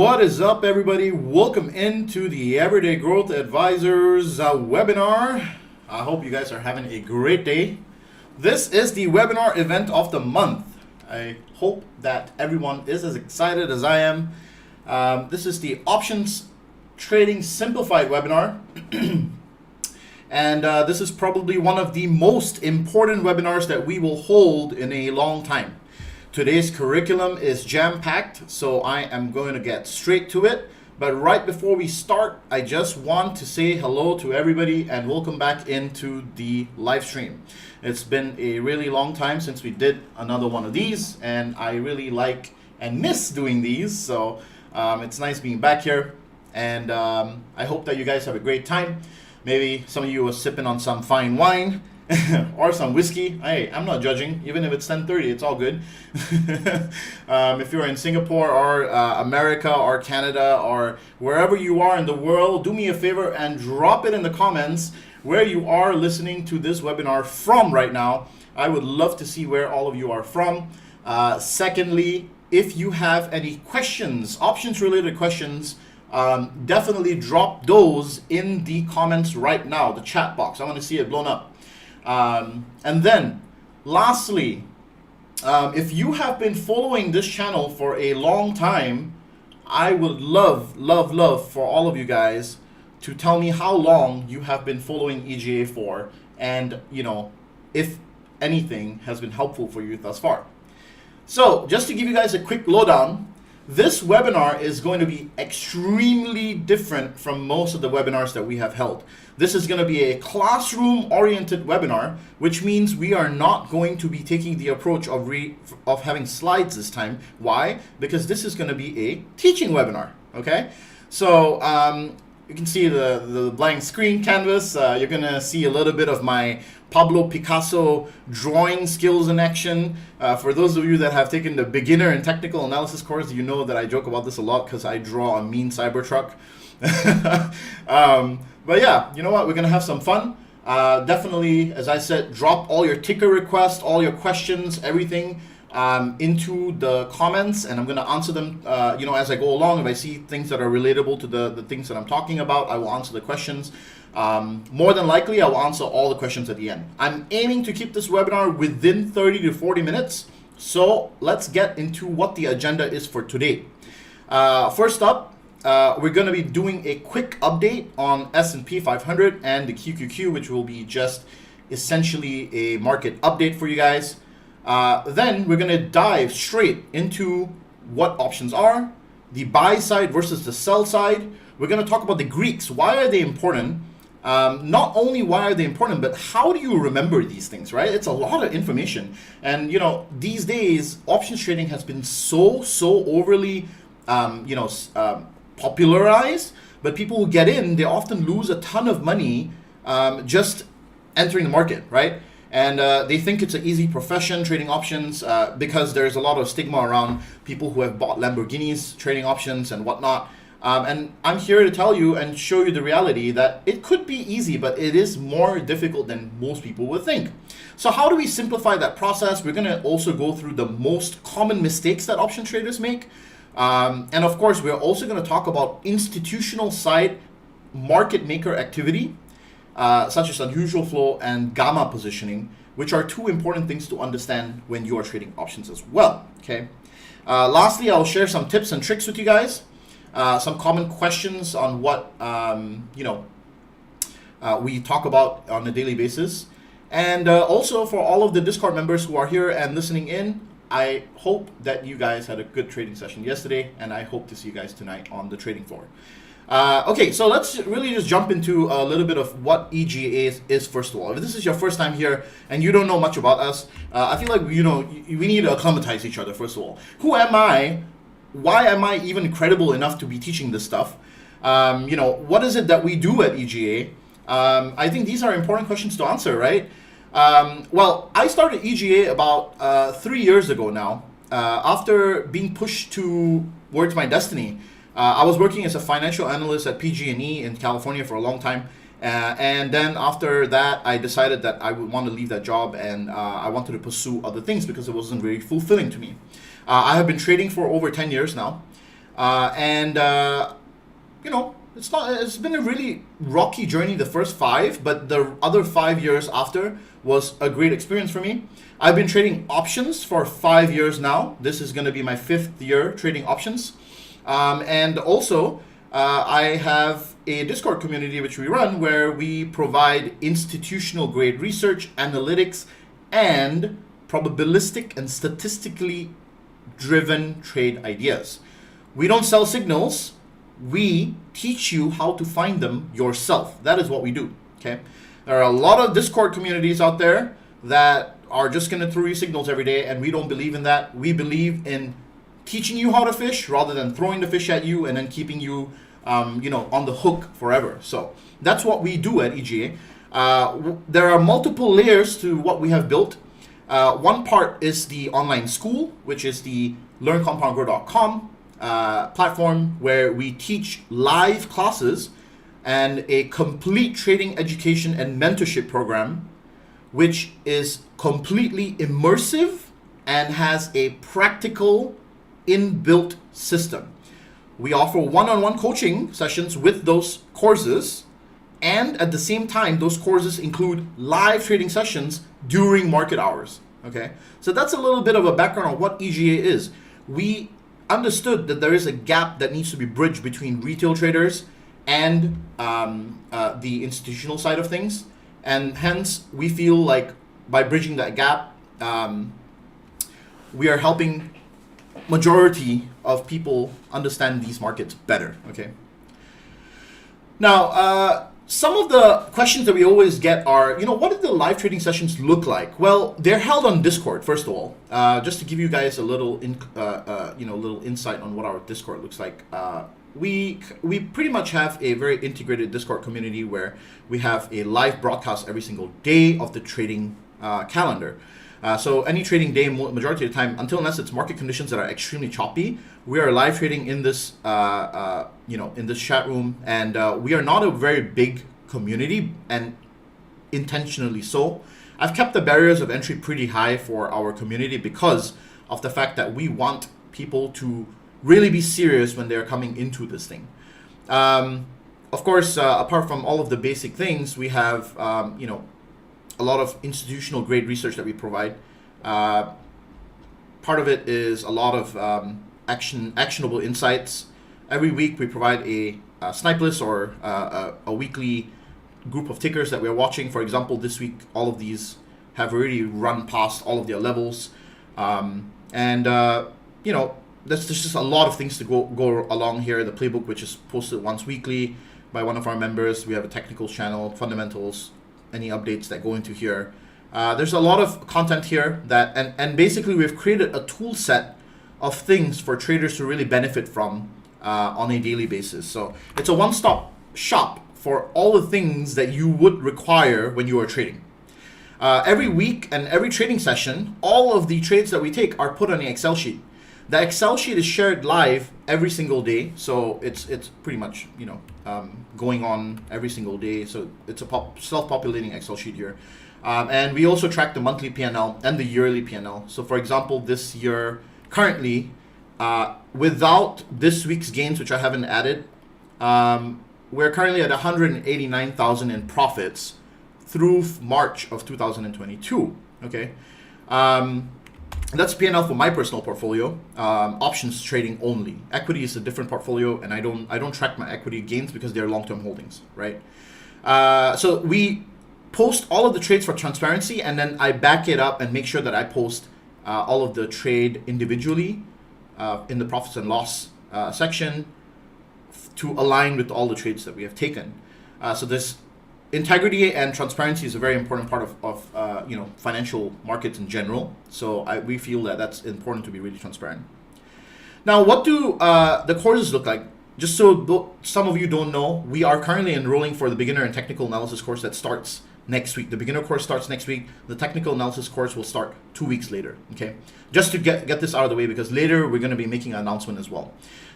What is up, everybody? Welcome into the Everyday Growth Advisors webinar. I hope you guys are having a great day. This is the webinar event of the month. I hope that everyone is as excited as I am. This is the Options Trading Simplified webinar. And this is probably one of the most important webinars that we will hold in a long time. Today's curriculum is jam-packed, so I am going to get straight to it. But right before we start, I just want to say hello to everybody and welcome back into the live stream. It's been a really long time since we did another one of these, and I really like and miss doing these. So it's nice being back here, and I hope that you guys have a great time. Maybe some of you are sipping on some fine wine or some whiskey. Hey, I'm not judging. Even if it's 10:30, it's all good. If you're in Singapore or America or Canada or wherever you are in the world, do me a favor and drop it in the comments where you are listening to this webinar from right now. I would love to see where all of you are from. Secondly, if you have any questions, options related questions, definitely drop those in the comments right now, the chat box. I want to see it blown up. And then lastly, if you have been following this channel for a long time, I would love for all of you guys to tell me how long you have been following EGA for, and if anything has been helpful for you thus far. So just to give you guys a quick lowdown, this webinar is going to be extremely different from most of the webinars that we have held. This is going to be a classroom-oriented webinar, which means we are not going to be taking the approach of having slides this time. Why? Because this is going to be a teaching webinar, okay? So you can see the blank screen canvas. You're going to see a little bit of my Pablo Picasso drawing skills in action. For those of you that have taken the beginner and technical analysis course, you know that I joke about this a lot because I draw a mean Cybertruck. But yeah, you know what? We're going to have some fun. Definitely, as I said, drop all your ticker requests, all your questions, everything into the comments, and I'm going to answer them as I go along. If I see things that are relatable to the things that I'm talking about, I will answer the questions. More than likely, I will answer all the questions at the end. I'm aiming to keep this webinar within 30 to 40 minutes. So let's get into what the agenda is for today. First up, we're going to be doing a quick update on S&P 500 and the QQQ, which will be just essentially a market update for you guys. Then we're going to dive straight into what options are, the buy side versus the sell side. We're going to talk about the Greeks. Why are they important? Not only why are they important, but how do you remember these things, right? It's a lot of information. And, these days, options trading has been so overly, popularized. But people who get in, they often lose a ton of money just entering the market, right? And they think it's an easy profession, trading options, because there's a lot of stigma around people who have bought Lamborghinis trading options and whatnot. And I'm here to tell you and show you the reality that it could be easy, but it is more difficult than most people would think. So how do we simplify that process? We're going to also go through the most common mistakes that option traders make. And of course, we're also going to talk about institutional side market maker activity, such as unusual flow and gamma positioning, which are two important things to understand when you are trading options as well. Okay. Lastly, I'll share some tips and tricks with you guys. Some common questions on what we talk about on a daily basis. And also for all of the Discord members who are here and listening in, I hope that you guys had a good trading session yesterday, and I hope to see you guys tonight on the trading floor. Okay, so let's really just jump into a little bit of what EGA is first of all. If this is your first time here and you don't know much about us, I feel like we need to acclimatize each other first of all. Who am I? Why am I even credible enough to be teaching this stuff? What is it that we do at EGA? I think these are important questions to answer, right? Well, I started EGA about 3 years ago now, after being pushed towards my destiny. I was working as a financial analyst at PG&E in California for a long time. And then after that, I decided that I would want to leave that job, and I wanted to pursue other things because it wasn't very fulfilling to me. I have been trading for over 10 years now. And you know, it's been a really rocky journey the first 5, but the other 5 years after was a great experience for me. I've been trading options for 5 years now. This is going to be my 5th year trading options. And also, I have a Discord community which we run where we provide institutional grade research, analytics, and probabilistic and statistically driven trade ideas. We don't sell signals. We teach you how to find them yourself. That is what we do. Okay. There are a lot of Discord communities out there that are just going to throw you signals every day, and we don't believe in that. We believe in teaching you how to fish rather than throwing the fish at you and then keeping you, on the hook forever. So that's what we do at EGA. There are multiple layers to what we have built. One part is the online school, which is the learncompoundgrow.com platform where we teach live classes and a complete trading education and mentorship program, which is completely immersive and has a practical inbuilt system. We offer one-on-one coaching sessions with those courses, and at the same time, those courses include live trading sessions during market hours. Okay, so that's a little bit of a background on what EGA is. We understood that there is a gap that needs to be bridged between retail traders and the institutional side of things, and hence we feel like by bridging that gap, we are helping majority of people understand these markets better. Okay. Now, some of the questions that we always get are, what do the live trading sessions look like? Well, they're held on Discord, first of all. Just to give you guys a little, little insight on what our Discord looks like. We pretty much have a very integrated Discord community where we have a live broadcast every single day of the trading calendar. So any trading day, majority of the time, unless it's market conditions that are extremely choppy, we are live trading in this, in this chat room, and we are not a very big community, and intentionally so. I've kept the barriers of entry pretty high for our community because of the fact that we want people to really be serious when they're coming into this thing. Of course, apart from all of the basic things, we have, a lot of institutional grade research that we provide. Part of it is a lot of actionable insights. Every week we provide a snipe list or a weekly group of tickers that we're watching. For example, this week all of these have already run past all of their levels. There's just a lot of things to go along here. The playbook, which is posted once weekly by one of our members. We have a technical channel, fundamentals, any updates that go into here. There's a lot of content here that, and basically we've created a tool set of things for traders to really benefit from on a daily basis. So it's a one-stop shop for all the things that you would require when you are trading. Every week and every trading session, all of the trades that we take are put on an Excel sheet. The Excel sheet is shared live every single day, so it's pretty much going on every single day. So it's a self-populating Excel sheet here, and we also track the monthly P&L and the yearly P&L. So for example, this year currently, without this week's gains, which I haven't added, we're currently at 189,000 in profits through March of 2022. Okay. That's P&L for my personal portfolio. Options trading only. Equity is a different portfolio, and I don't track my equity gains because they're long-term holdings, right? So we post all of the trades for transparency, and then I back it up and make sure that I post all of the trade individually in the profits and loss section to align with all the trades that we have taken. So this integrity and transparency is a very important part of financial markets in general. So we feel that that's important to be really transparent. Now, what do the courses look like? Just so some of you don't know, we are currently enrolling for the beginner and technical analysis course that starts next week. The beginner course starts next week. The technical analysis course will start 2 weeks later. Okay, just to get this out of the way, because later we're going to be making an announcement as well.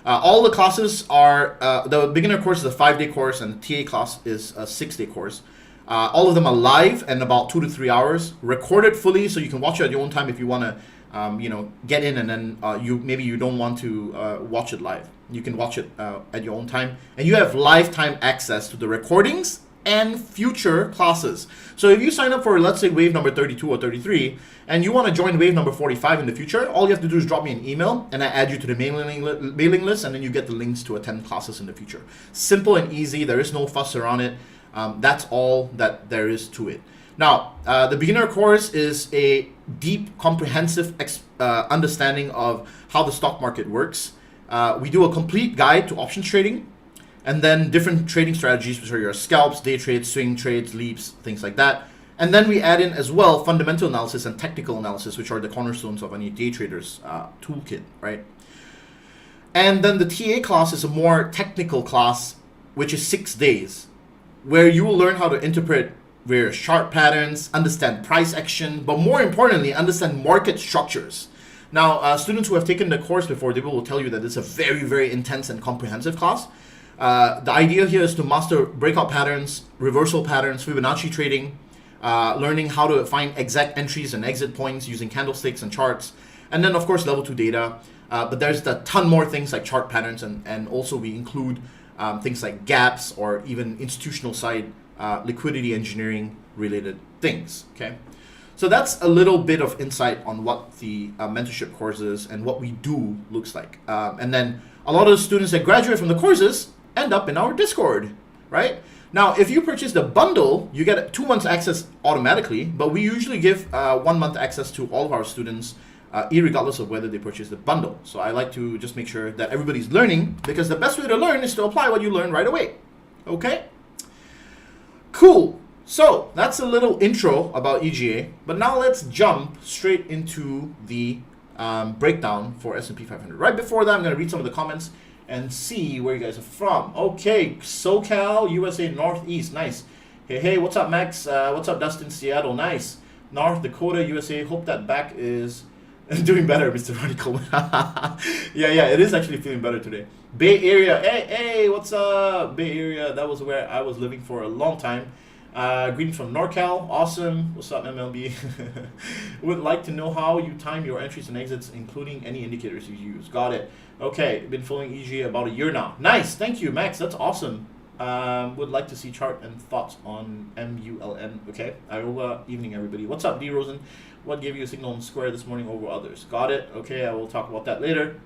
All the classes are, the beginner course is a 5-day course, and the TA class is a 6-day course. All of them are live and about 2 to 3 hours, recorded fully, so you can watch it at your own time if you want to get in, and then maybe you don't want to watch it live. You can watch it at your own time, and you have lifetime access to the recordings and future classes. So if you sign up for, let's say, wave number 32 or 33, and you want to join wave number 45 in the future, all you have to do is drop me an email, and I add you to the mailing list, and then you get the links to attend classes in the future. Simple and easy. There is no fuss around it. That's all that there is to it. Now, the beginner course is a deep, comprehensive understanding of how the stock market works. We do a complete guide to options trading, and then different trading strategies, which are your scalps, day trades, swing trades, leaps, things like that. And then we add in as well fundamental analysis and technical analysis, which are the cornerstones of any day trader's toolkit, right? And then the TA class is a more technical class, which is 6 days, where you will learn how to interpret various chart patterns, understand price action, but more importantly, understand market structures. Now, students who have taken the course before, they will tell you that it's a very, very intense and comprehensive class. The idea here is to master breakout patterns, reversal patterns, Fibonacci trading, learning how to find exact entries and exit points using candlesticks and charts, and then of course level 2 data. But there's a ton more things like chart patterns, and also we include things like gaps or even institutional side liquidity engineering related things. Okay, so that's a little bit of insight on what the mentorship courses and what we do looks like. And then a lot of the students that graduate from the courses end up in our Discord, right? Now, if you purchase the bundle, you get 2 months access automatically, but we usually give 1 month access to all of our students, irregardless of whether they purchase the bundle. So I like to just make sure that everybody's learning, because the best way to learn is to apply what you learn right away. Okay? Cool. So that's a little intro about EGA, but now let's jump straight into the breakdown for S&P 500. Right before that, I'm going to read some of the comments and see where you guys are from. Okay, SoCal, USA, Northeast, nice. Hey, what's up, Max? What's up, Dustin, Seattle, nice. North Dakota, USA, hope that back is doing better, Mr. Ronnie Coleman. yeah, it is actually feeling better today. Bay Area, hey, what's up? Bay Area, that was where I was living for a long time. Greetings from NorCal, awesome. What's up, MLB? Would like to know how you time your entries and exits, including any indicators you use. Got it. Okay, been following EGA about a year now. Nice, thank you, Max. That's awesome. Would like to see chart and thoughts on MULN. Okay, evening, everybody. What's up, D Rosen? What gave you a signal on Square this morning over others? Got it. Okay, I will talk about that later.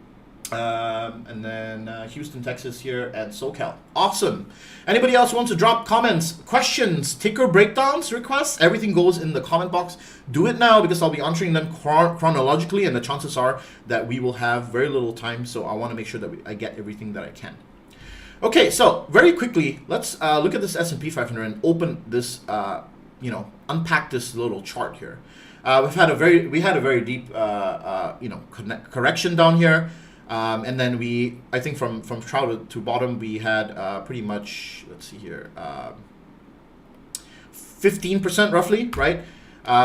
And then Houston, Texas here, and SoCal. Awesome. Anybody else wants to drop comments, questions, ticker breakdowns, requests? Everything goes in the comment box. Do it now, because I'll be answering them chronologically, and the chances are that we will have very little time, so I want to make sure that I get everything that I can. Okay, so very quickly, let's look at this S&P 500 and open this, unpack this little chart here. We had a very deep, correction down here. And then I think from top to bottom, we had pretty much, let's see here, 15% roughly, right?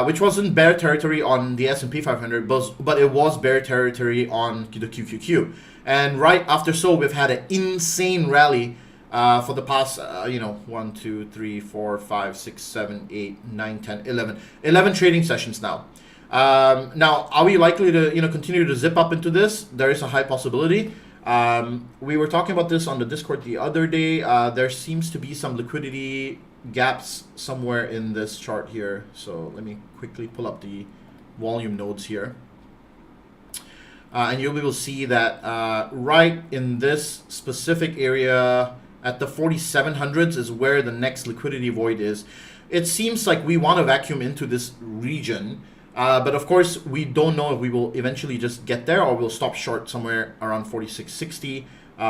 Which wasn't bear territory on the S&P 500, but it was bear territory on the QQQ. And right after so, we've had an insane rally for the past, 1, 2, 3, 4, 5, 6, 7, 8, 9, 10, 11 trading sessions now. Now, are we likely to continue to zip up into this? There is a high possibility. We were talking about this on the Discord the other day. There seems to be some liquidity gaps somewhere in this chart here. So let me quickly pull up the volume nodes here. And you'll be able to see that right in this specific area at the 4700s is where the next liquidity void is. It seems like we want to vacuum into this region. But of course, we don't know if we will eventually just get there or we'll stop short somewhere around 4660,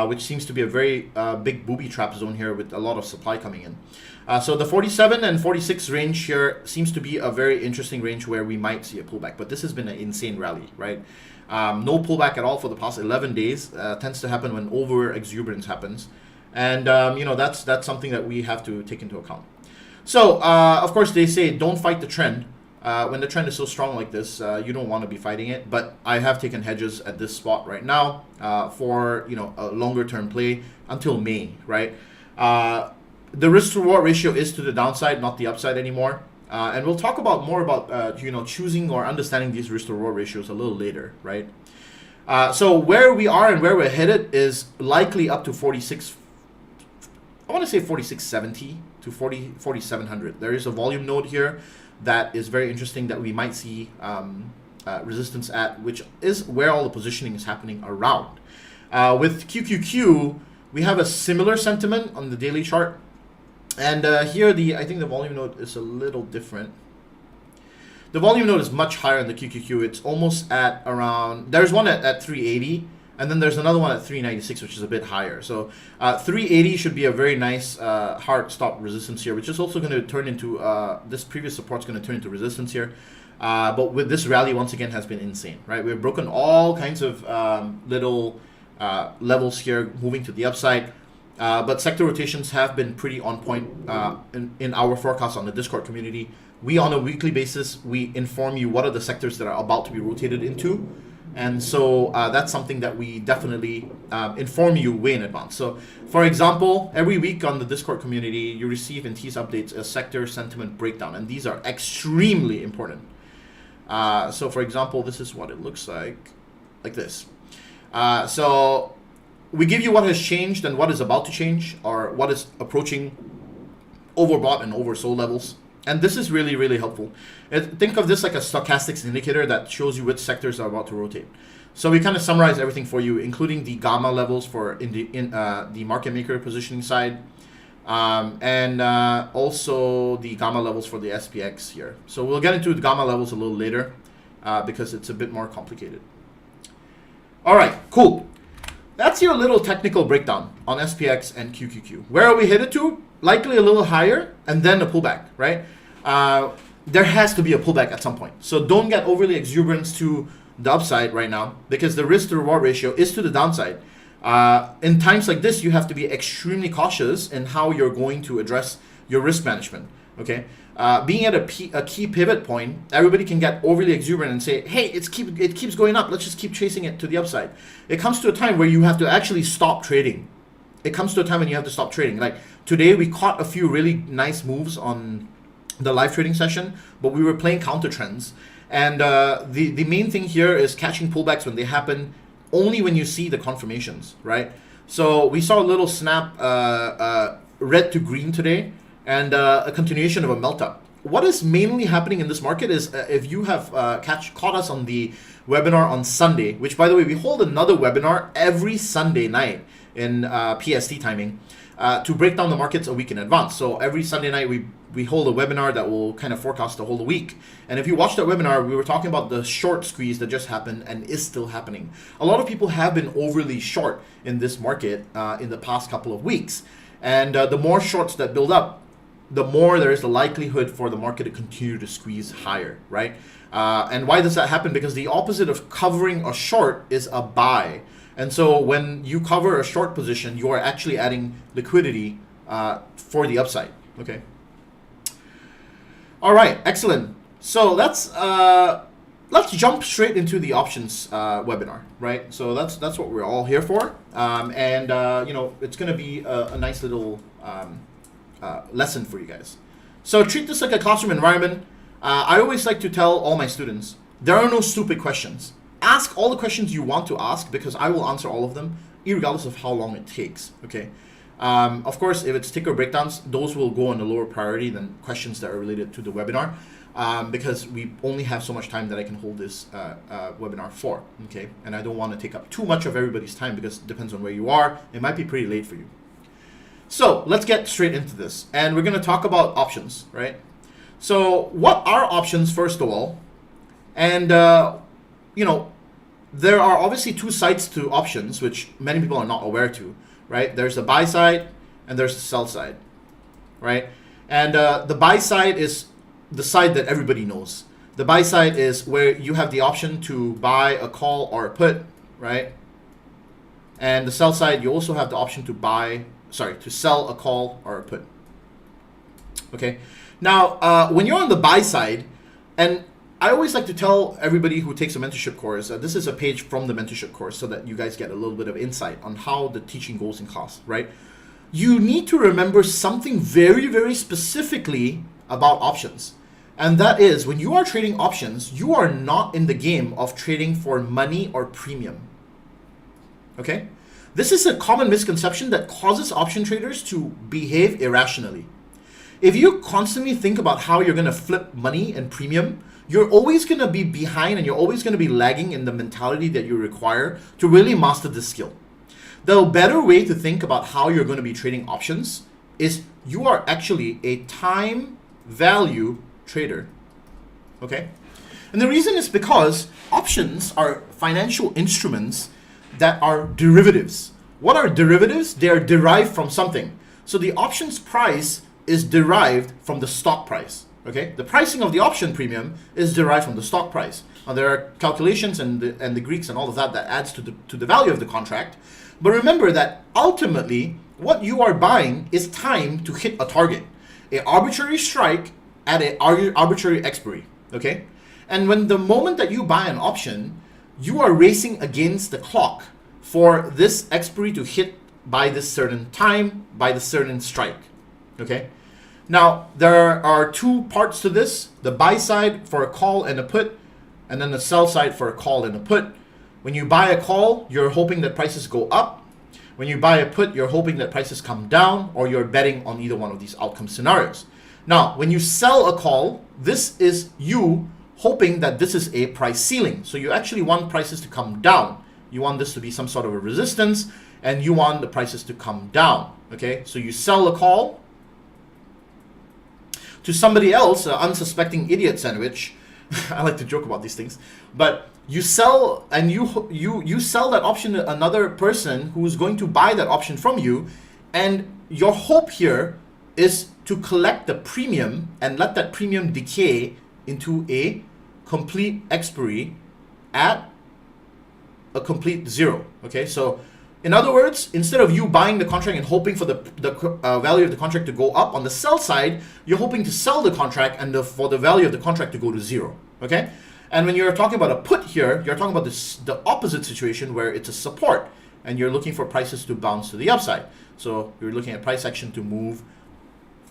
which seems to be a very big booby trap zone here with a lot of supply coming in. So the 47 and 46 range here seems to be a very interesting range where we might see a pullback. But this has been an insane rally, right? No pullback at all for the past 11 days. Tends to happen when over exuberance happens. And, that's something that we have to take into account. So, of course, they say don't fight the trend. When the trend is so strong like this, you don't want to be fighting it. But I have taken hedges at this spot right now for a longer term play until May, right? The risk to reward ratio is to the downside, not the upside anymore. And we'll talk about more about choosing or understanding these risk to reward ratios a little later, right? So where we are and where we're headed is likely up to 46. I want to say 4670 to 4700. There is a volume node here that is very interesting that we might see resistance at, which is where all the positioning is happening around. With QQQ, we have a similar sentiment on the daily chart. And here, I think the volume node is a little different. The volume node is much higher in the QQQ. It's almost at around, there's one at 380, and then there's another one at 396, which is a bit higher. So 380 should be a very nice hard stop resistance here, which is also going to turn into, this previous support's going to turn into resistance here. But with this rally, once again, has been insane, right? We've broken all kinds of little levels here, moving to the upside. But sector rotations have been pretty on point in our forecast on the Discord community. We, on a weekly basis, we inform you what are the sectors that are about to be rotated into. And so that's something that we definitely inform you way in advance. So, for example, every week on the Discord community, you receive in T's updates a sector sentiment breakdown. And these are extremely important. So, for example, this is what it looks like this. So we give you what has changed and what is about to change, or what is approaching overbought and oversold levels. And this is really, really helpful. Think of this like a stochastics indicator that shows you which sectors are about to rotate. So we kind of summarize everything for you, including the gamma levels for the market maker positioning side, and also the gamma levels for the SPX here. So we'll get into the gamma levels a little later because it's a bit more complicated. All right, cool. That's your little technical breakdown on SPX and QQQ. Where are we headed to? Likely a little higher, and then a pullback, right? There has to be a pullback at some point. So don't get overly exuberant to the upside right now, because the risk to reward ratio is to the downside. In times like this, you have to be extremely cautious in how you're going to address your risk management, okay? Being at a key pivot point, everybody can get overly exuberant and say, hey, it keeps going up, let's just keep chasing it to the upside. It comes to a time where you have to actually stop trading. It comes to a time when you have to stop trading. Like today, we caught a few really nice moves on the live trading session, but we were playing counter trends. And the main thing here is catching pullbacks when they happen, only when you see the confirmations, right? So we saw a little snap red to green today, and a continuation of a melt up. What is mainly happening in this market is if you have caught us on the webinar on Sunday, which by the way, we hold another webinar every Sunday night in PST timing to break down the markets a week in advance. So every Sunday night we hold a webinar that will kind of forecast the whole week. And if you watch that webinar, we were talking about the short squeeze that just happened and is still happening. A lot of people have been overly short in this market in the past couple of weeks. And the more shorts that build up, the more there is the likelihood for the market to continue to squeeze higher, right? And why does that happen? Because the opposite of covering a short is a buy. And so when you cover a short position, you are actually adding liquidity for the upside, okay? All right, excellent. So let's jump straight into the options webinar, right? So that's what we're all here for. It's going to be a nice little lesson for you guys. So treat this like a classroom environment. I always like to tell all my students, there are no stupid questions. Ask all the questions you want to ask, because I will answer all of them, regardless of how long it takes, okay? Of course, if it's ticker breakdowns, those will go on a lower priority than questions that are related to the webinar, because we only have so much time that I can hold this webinar for, okay? And I don't want to take up too much of everybody's time, because it depends on where you are. It might be pretty late for you. So let's get straight into this, and we're going to talk about options, right? So what are options, first of all? And there are obviously two sides to options, which many people are not aware to, right? There's the buy side and there's the sell side, right? And the buy side is the side that everybody knows. The buy side is where you have the option to buy a call or a put, right? And the sell side, you also have the option to sell a call or a put. Okay. Now, when you're on the buy side, and I always like to tell everybody who takes a mentorship course, this is a page from the mentorship course so that you guys get a little bit of insight on how the teaching goes in class, right? You need to remember something very, very specifically about options. And that is, when you are trading options, you are not in the game of trading for money or premium. Okay? This is a common misconception that causes option traders to behave irrationally. If you constantly think about how you're going to flip money and premium, you're always going to be behind and you're always going to be lagging in the mentality that you require to really master this skill. The better way to think about how you're going to be trading options is you are actually a time value trader. Okay? And the reason is because options are financial instruments that are derivatives. What are derivatives? They are derived from something. So the options price is derived from the stock price. Okay, the pricing of the option premium is derived from the stock price. Now there are calculations and the Greeks and all of that adds to the value of the contract. But remember that ultimately what you are buying is time to hit a target, an arbitrary strike at an arbitrary expiry. Okay, and when the moment that you buy an option, you are racing against the clock for this expiry to hit by this certain time, by the certain strike. Okay. Now, there are two parts to this, the buy side for a call and a put, and then the sell side for a call and a put. When you buy a call, you're hoping that prices go up. When you buy a put, you're hoping that prices come down, or you're betting on either one of these outcome scenarios. Now, when you sell a call, this is you hoping that this is a price ceiling. So you actually want prices to come down. You want this to be some sort of a resistance, and you want the prices to come down. Okay, so you sell a call to somebody else, an unsuspecting idiot sandwich. I like to joke about these things, but you sell and you sell that option to another person who's going to buy that option from you, and your hope here is to collect the premium and let that premium decay into a complete expiry at a complete zero. Okay, so in other words, instead of you buying the contract and hoping for the value of the contract to go up, on the sell side, you're hoping to sell the contract and for the value of the contract to go to zero. Okay? And when you're talking about a put here, you're talking about the opposite situation where it's a support and you're looking for prices to bounce to the upside. So you're looking at price action to move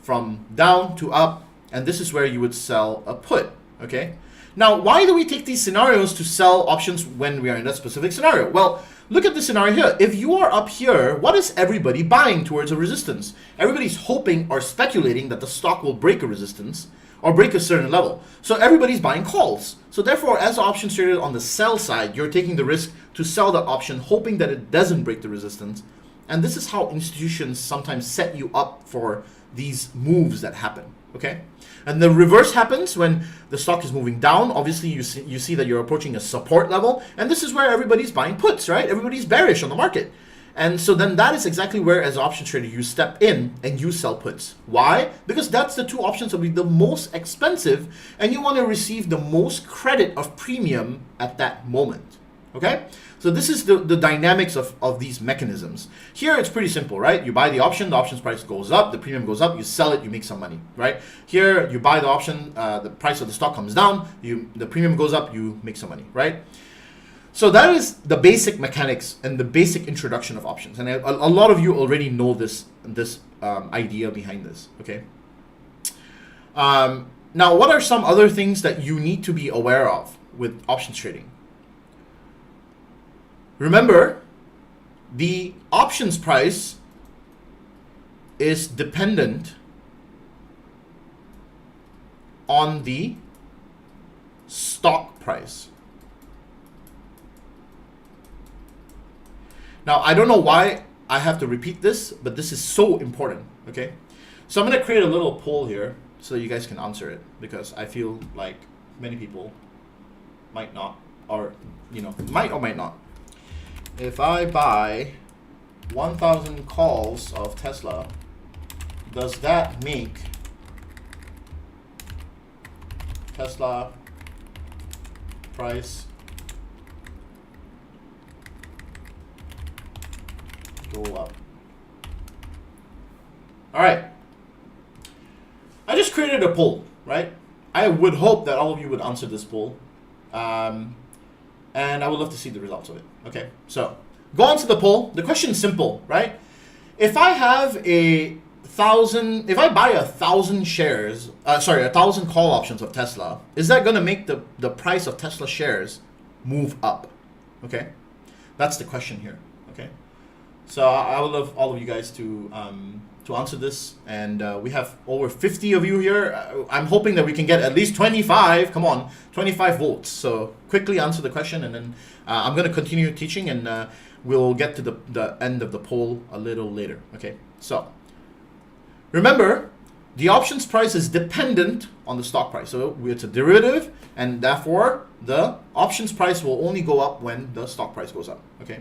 from down to up, and this is where you would sell a put. Okay? Now, why do we take these scenarios to sell options when we are in that specific scenario? Well, look at the scenario here. If you are up here, what is everybody buying towards a resistance? Everybody's hoping or speculating that the stock will break a resistance or break a certain level. So everybody's buying calls. So therefore, as an option trader on the sell side, you're taking the risk to sell that option, hoping that it doesn't break the resistance. And this is how institutions sometimes set you up for these moves that happen. Okay? And the reverse happens when the stock is moving down. Obviously, you see that you're approaching a support level. And this is where everybody's buying puts, right? Everybody's bearish on the market. And so then that is exactly where, as an option trader, you step in and you sell puts. Why? Because that's the two options that will be the most expensive, and you want to receive the most credit of premium at that moment. Okay? So this is the dynamics of these mechanisms. Here it's pretty simple, right? You buy the options price goes up, the premium goes up, you sell it, you make some money, right? Here you buy the option, the price of the stock comes down, the premium goes up, you make some money, right? So that is the basic mechanics and the basic introduction of options. And a lot of you already know this idea behind this, okay? Now, what are some other things that you need to be aware of with options trading? Remember, the options price is dependent on the stock price. Now, I don't know why I have to repeat this, but this is so important, okay? So I'm going to create a little poll here so you guys can answer it, because I feel like many people might not, or, might or might not. If I buy 1,000 calls of Tesla, does that make Tesla price go up? All right. I just created a poll, right? I would hope that all of you would answer this poll. And I would love to see the results of it. Okay, so go on to the poll. The question is simple, right? If I have a if I buy 1,000 shares, 1,000 call options of Tesla, is that going to make the price of Tesla shares move up? Okay, that's the question here. Okay, so I would love all of you guys to answer this, and we have over 50 of you here. I'm hoping that we can get at least 25. Come on, 25 votes. So quickly answer the question, and then I'm going to continue teaching, and we'll get to the end of the poll a little later. Okay, so remember, the options price is dependent on the stock price. So it's a derivative, and therefore the options price will only go up when the stock price goes up. Okay.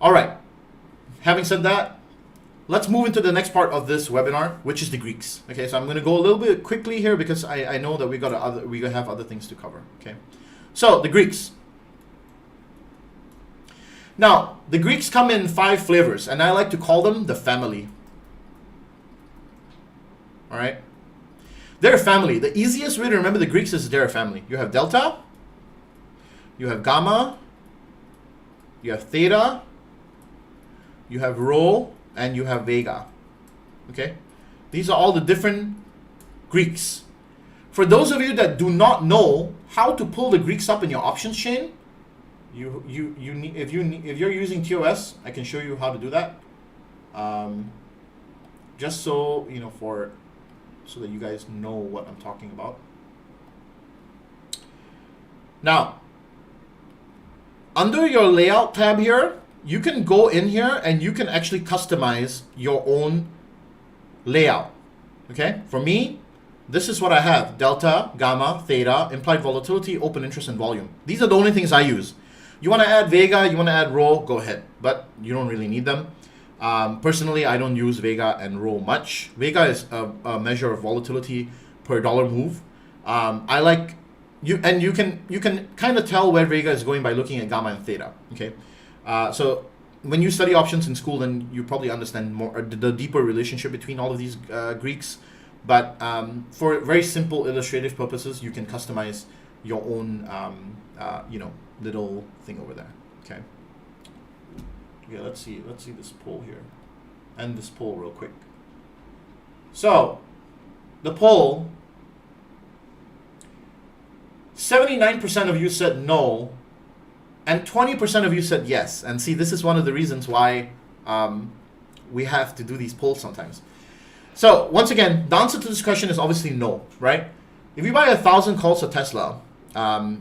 All right. Having said that, let's move into the next part of this webinar, which is the Greeks. Okay, so I'm going to go a little bit quickly here because I know that we have other things to cover. Okay, so the Greeks. Now, the Greeks come in 5 flavors, and I like to call them the family. All right, they're a family. The easiest way to remember the Greeks is they're a family. You have delta, you have gamma, you have theta, you have rho, and you have vega. Okay, these are all the different Greeks. For those of you that do not know how to pull the Greeks up in your options chain, you need, if you're using TOS, I can show you how to do that. Just so you know, so that you guys know what I'm talking about. Now, under your layout tab here, you can go in here and you can actually customize your own layout. Okay, for me, this is what I have: delta, gamma, theta, implied volatility, open interest, and volume. These are the only things I use. You want to add vega, you want to add rho, go ahead, but you don't really need them. Personally, I don't use vega and rho much. Vega is a measure of volatility per dollar move. I like you, and you can kind of tell where vega is going by looking at gamma and theta. Okay, so when you study options in school, then you probably understand more the deeper relationship between all of these Greeks. But for very simple illustrative purposes, you can customize your own little thing over there. Okay. Yeah, let's see this poll here. End this poll real quick. So, the poll, 79% of you said no, and 20% of you said yes. And see, this is one of the reasons why we have to do these polls sometimes. So, once again, the answer to this question is obviously no, right? If you buy 1,000 calls of Tesla,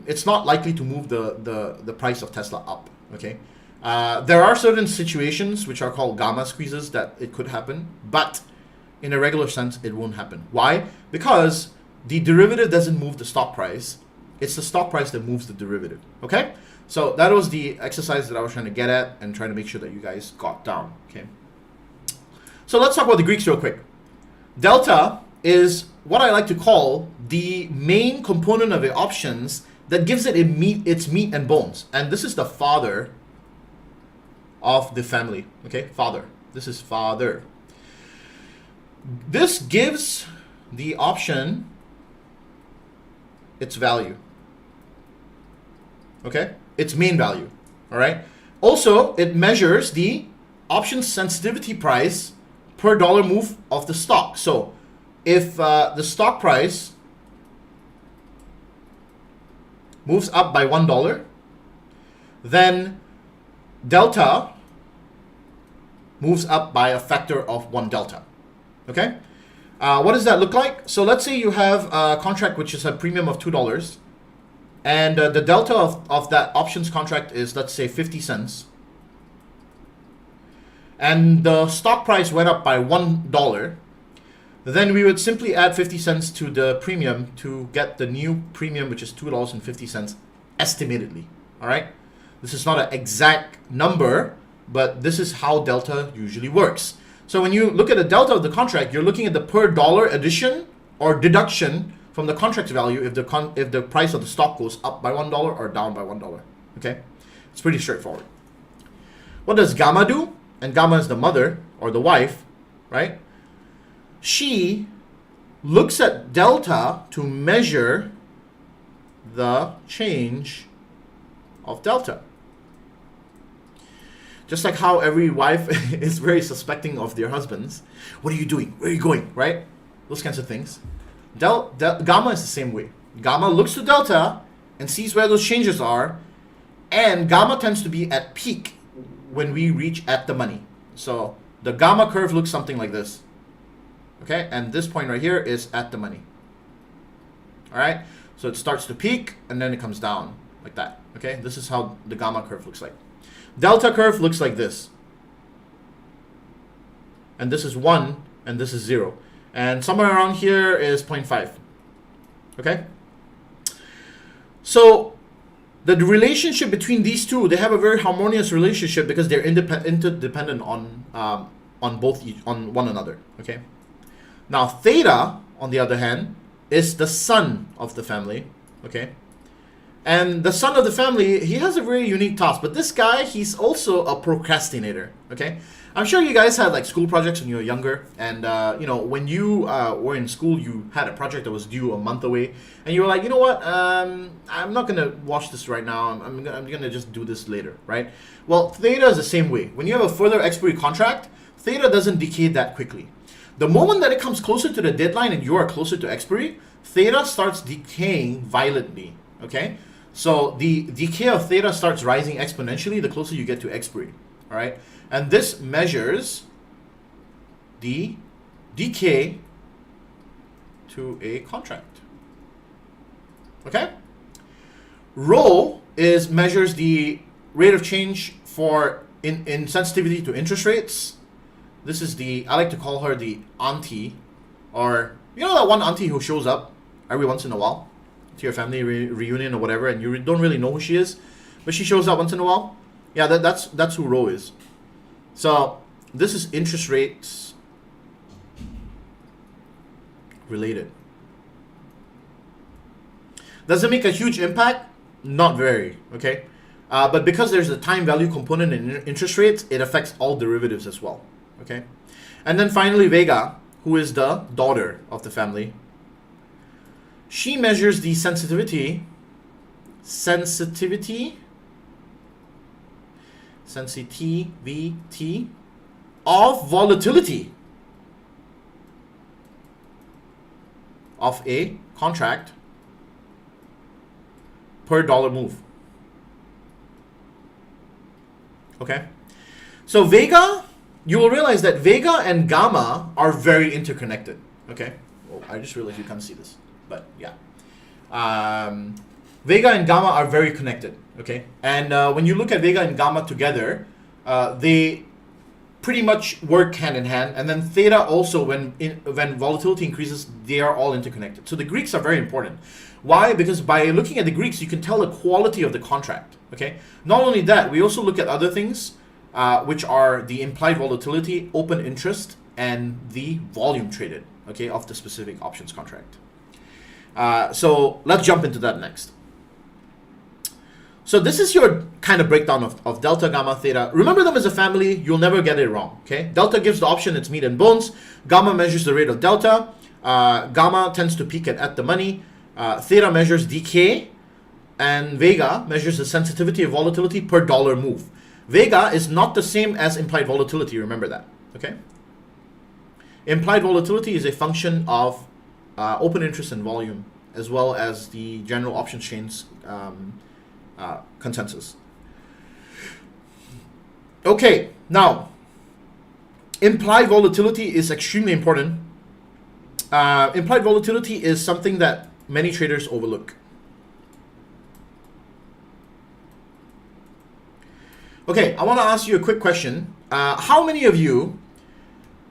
it's not likely to move the price of Tesla up, okay? There are certain situations which are called gamma squeezes that it could happen, but in a regular sense, it won't happen. Why? Because the derivative doesn't move the stock price. It's the stock price that moves the derivative, okay? So that was the exercise that I was trying to get at and trying to make sure that you guys got down, okay? So let's talk about the Greeks real quick. Delta is what I like to call the main component of the options that gives it its meat and bones. And this is the father of the family, okay? Father. This is father. This gives the option its value, okay? Its main value, all right? Also, it measures the option sensitivity price per dollar move of the stock. So if the stock price moves up by $1, then delta moves up by a factor of 1 delta. Okay? What does that look like? So let's say you have a contract which is a premium of $2, and the delta of that options contract is, let's say, 50 cents. And the stock price went up by $1, then we would simply add 50 cents to the premium to get the new premium, which is $2.50 estimatedly. All right? This is not an exact number, but this is how delta usually works. So when you look at the delta of the contract, you're looking at the per dollar addition or deduction from the contract value if the price of the stock goes up by $1 or down by $1. Okay? It's pretty straightforward. What does gamma do? And gamma is the mother or the wife, right? She looks at delta to measure the change of delta. Just like how every wife is very suspecting of their husbands. What are you doing? Where are you going? Right? Those kinds of things. Gamma is the same way. Gamma looks to delta and sees where those changes are, and gamma tends to be at peak when we reach at the money. So the gamma curve looks something like this. Okay, and this point right here is at the money. All right, so it starts to peak and then it comes down like that. Okay, this is how the gamma curve looks like. Delta curve looks like this. And this is 1 and this is 0. And somewhere around here is 0.5. Okay? So the relationship between these two, they have a very harmonious relationship because they're interdependent on one another. Okay? Now theta, on the other hand, is the son of the family. Okay? And the son of the family, he has a very unique task. But this guy, he's also a procrastinator. Okay, I'm sure you guys had like school projects when you were younger, and you know, when you were in school, you had a project that was due a month away, and you were like, you know what, I'm not gonna watch this right now. I'm gonna just do this later, right? Well, theta is the same way. When you have a further expiry contract, theta doesn't decay that quickly. The moment that it comes closer to the deadline and you are closer to expiry, theta starts decaying violently. Okay. So the decay of theta starts rising exponentially the closer you get to expiry, all right? And this measures the decay to a contract, okay? Rho measures the rate of change for in sensitivity to interest rates. This is I like to call her the auntie, or you know that one auntie who shows up every once in a while to your family reunion or whatever, and you don't really know who she is, but she shows up once in a while. Yeah, that's who Rho is. So this is interest rates related. Does it make a huge impact? Not very, okay? But because there's a time value component in interest rates, it affects all derivatives as well, okay? And then finally Vega, who is the daughter of the family. She measures the sensitivity of volatility of a contract per dollar move. Okay? So Vega, you will realize that Vega and Gamma are very interconnected. Okay? Oh, I just realized you can't see this. But yeah, Vega and Gamma are very connected, okay? And when you look at Vega and Gamma together, they pretty much work hand in hand. And then theta also, when volatility increases, they are all interconnected. So the Greeks are very important. Why? Because by looking at the Greeks, you can tell the quality of the contract, okay? Not only that, we also look at other things, which are the implied volatility, open interest, and the volume traded, okay, of the specific options contract. So let's jump into that next. So this is your kind of breakdown of delta, gamma, theta. Remember them as a family. You'll never get it wrong. Okay. Delta gives the option its meat and bones. Gamma measures the rate of delta. Gamma tends to peak at the money. Theta measures decay. And Vega measures the sensitivity of volatility per dollar move. Vega is not the same as implied volatility. Remember that. Okay. Implied volatility is a function of open interest and volume, as well as the general options chains consensus. Okay, now, implied volatility is extremely important. Implied volatility is something that many traders overlook. Okay, I want to ask you a quick question. How many of you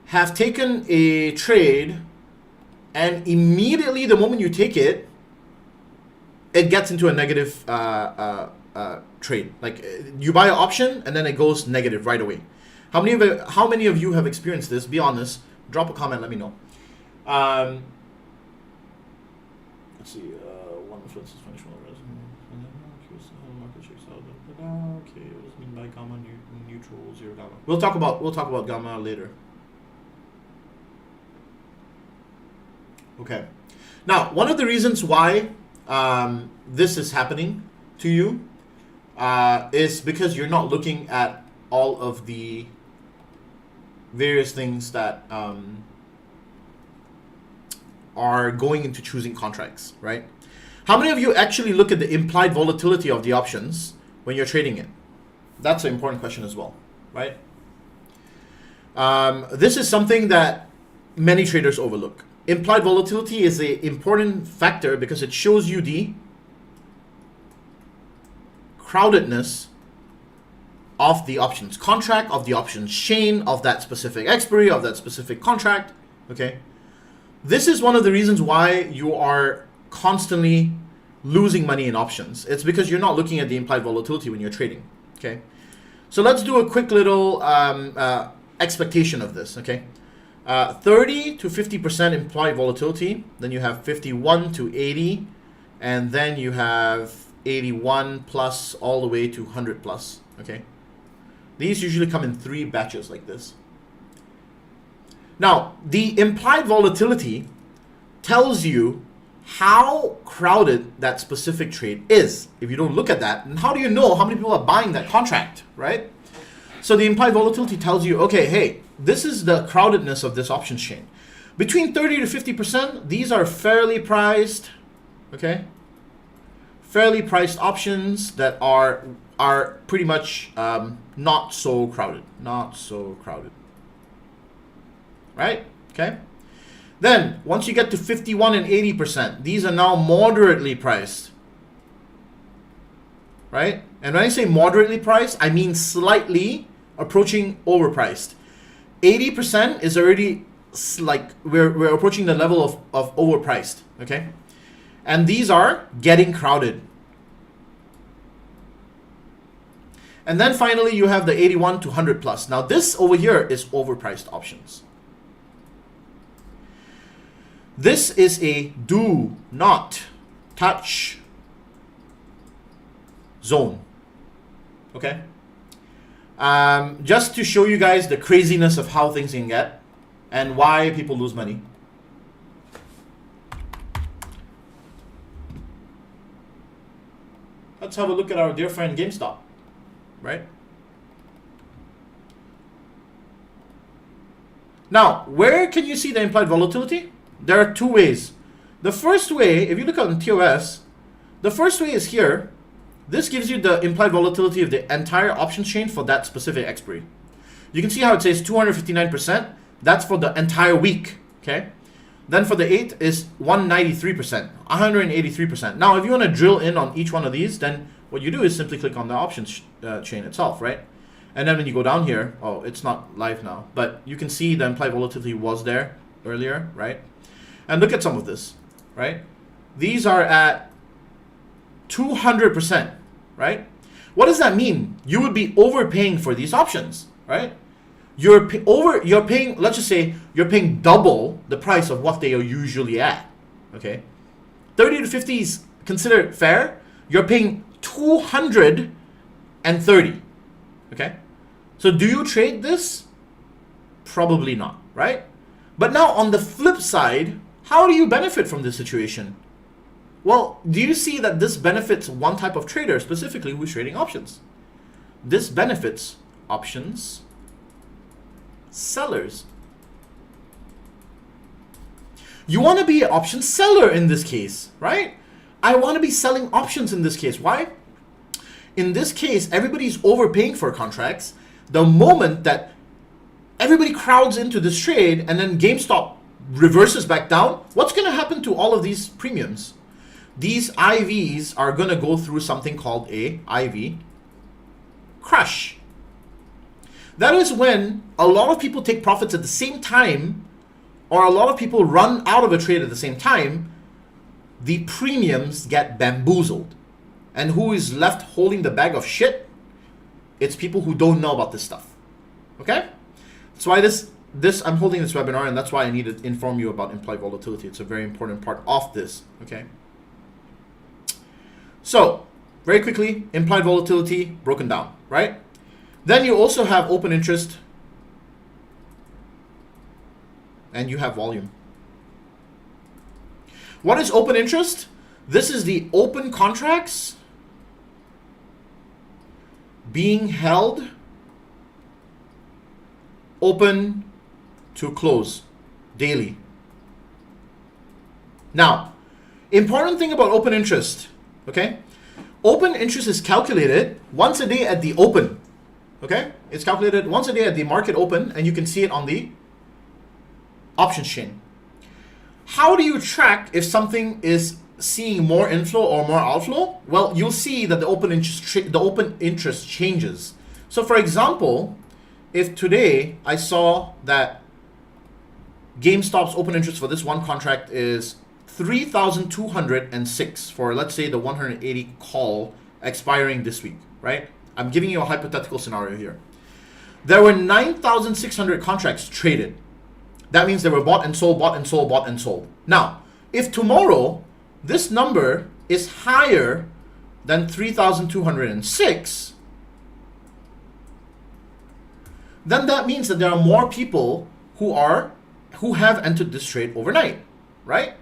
have taken a trade and immediately the moment you take it, it gets into a negative trade? Like you buy an option and then it goes negative right away. How many of you have experienced this? Be honest. Drop a comment. Let me know. Let's see. One influences financial market shakes out. Okay, what does it mean by gamma neutral, zero gamma? We'll talk about gamma later. Okay. Now, one of the reasons why this is happening to you is because you're not looking at all of the various things that are going into choosing contracts, right? How many of you actually look at the implied volatility of the options when you're trading it? That's an important question as well, right? This is something that many traders overlook. Implied volatility is an important factor because it shows you the crowdedness of the options contract, of the options chain, of that specific expiry, of that specific contract, okay? This is one of the reasons why you are constantly losing money in options. It's because you're not looking at the implied volatility when you're trading, okay? So let's do a quick little expectation of this, okay? 30 to 50% implied volatility, then you have 51 to 80, and then you have 81 plus all the way to 100 plus, okay? These usually come in 3 batches like this. Now, the implied volatility tells you how crowded that specific trade is. If you don't look at that, then how do you know how many people are buying that contract, right? So the implied volatility tells you, okay, hey, this is the crowdedness of this options chain. Between 30 to 50%, these are fairly priced, okay? Fairly priced options that are pretty much not so crowded, right? Okay. Then once you get to 51 and 80%, these are now moderately priced, right? And when I say moderately priced, I mean slightly approaching overpriced. 80% is already like we're approaching the level of overpriced, okay? And these are getting crowded. And then finally you have the 81 to 100 plus. Now this over here is overpriced options. This is a do not touch zone, okay? Just to show you guys the craziness of how things can get and why people lose money. Let's have a look at our dear friend GameStop, right? Now, where can you see the implied volatility? There are 2 ways. The first way, if you look on TOS, the first way is here. This gives you the implied volatility of the entire options chain for that specific expiry. You can see how it says 259%. That's for the entire week, okay? Then for the 8th is 193%, 183%. Now, if you want to drill in on each one of these, then what you do is simply click on the options chain itself, right? And then when you go down here, oh, it's not live now, but you can see the implied volatility was there earlier, right? And look at some of this, right? These are at 200%, right? What does that mean? You would be overpaying for these options, right? You're paying, let's just say, you're paying double the price of what they are usually at, okay? 30 to 50 is considered fair. You're paying 230, okay? So do you trade this? Probably not, right? But now on the flip side, how do you benefit from this situation? Well, do you see that this benefits one type of trader specifically who's trading options? This benefits options sellers. You want to be an option seller in this case, right? I want to be selling options in this case. Why? In this case, everybody's overpaying for contracts. The moment that everybody crowds into this trade and then GameStop reverses back down, what's going to happen to all of these premiums? These IVs are going to go through something called a IV crush. That is when a lot of people take profits at the same time, or a lot of people run out of a trade at the same time. The premiums get bamboozled. And who is left holding the bag of shit? It's people who don't know about this stuff. Okay? That's why I'm holding this webinar, and that's why I need to inform you about implied volatility. It's a very important part of this. Okay? So, very quickly, implied volatility broken down, right? Then you also have open interest, and you have volume. What is open interest? This is the open contracts being held open to close daily. Now, important thing about open interest, okay? Open interest is calculated once a day at the open, okay? It's calculated once a day at the market open, and you can see it on the options chain. How do you track if something is seeing more inflow or more outflow? Well, you'll see that the open interest changes. So for example, if today I saw that GameStop's open interest for this one contract is 3,206 for, let's say, the 180 call expiring this week, right? I'm giving you a hypothetical scenario here. There were 9,600 contracts traded. That means they were bought and sold, bought and sold, bought and sold. Now, if tomorrow this number is higher than 3,206, then that means that there are more people who have entered this trade overnight, right?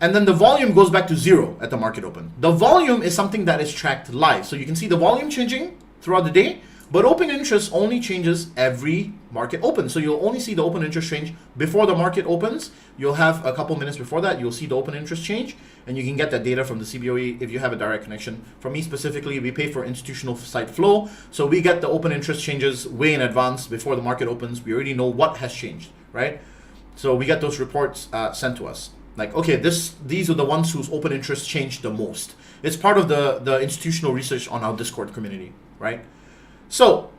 And then the volume goes back to zero at the market open. The volume is something that is tracked live. So you can see the volume changing throughout the day, but open interest only changes every market open. So you'll only see the open interest change before the market opens. You'll have a couple minutes before that, you'll see the open interest change, and you can get that data from the CBOE if you have a direct connection. For me specifically, we pay for institutional site flow, so we get the open interest changes way in advance before the market opens. We already know what has changed, right? So we get those reports sent to us. Like, okay, these are the ones whose open interest changed the most. It's part of the institutional research on our Discord community, right? So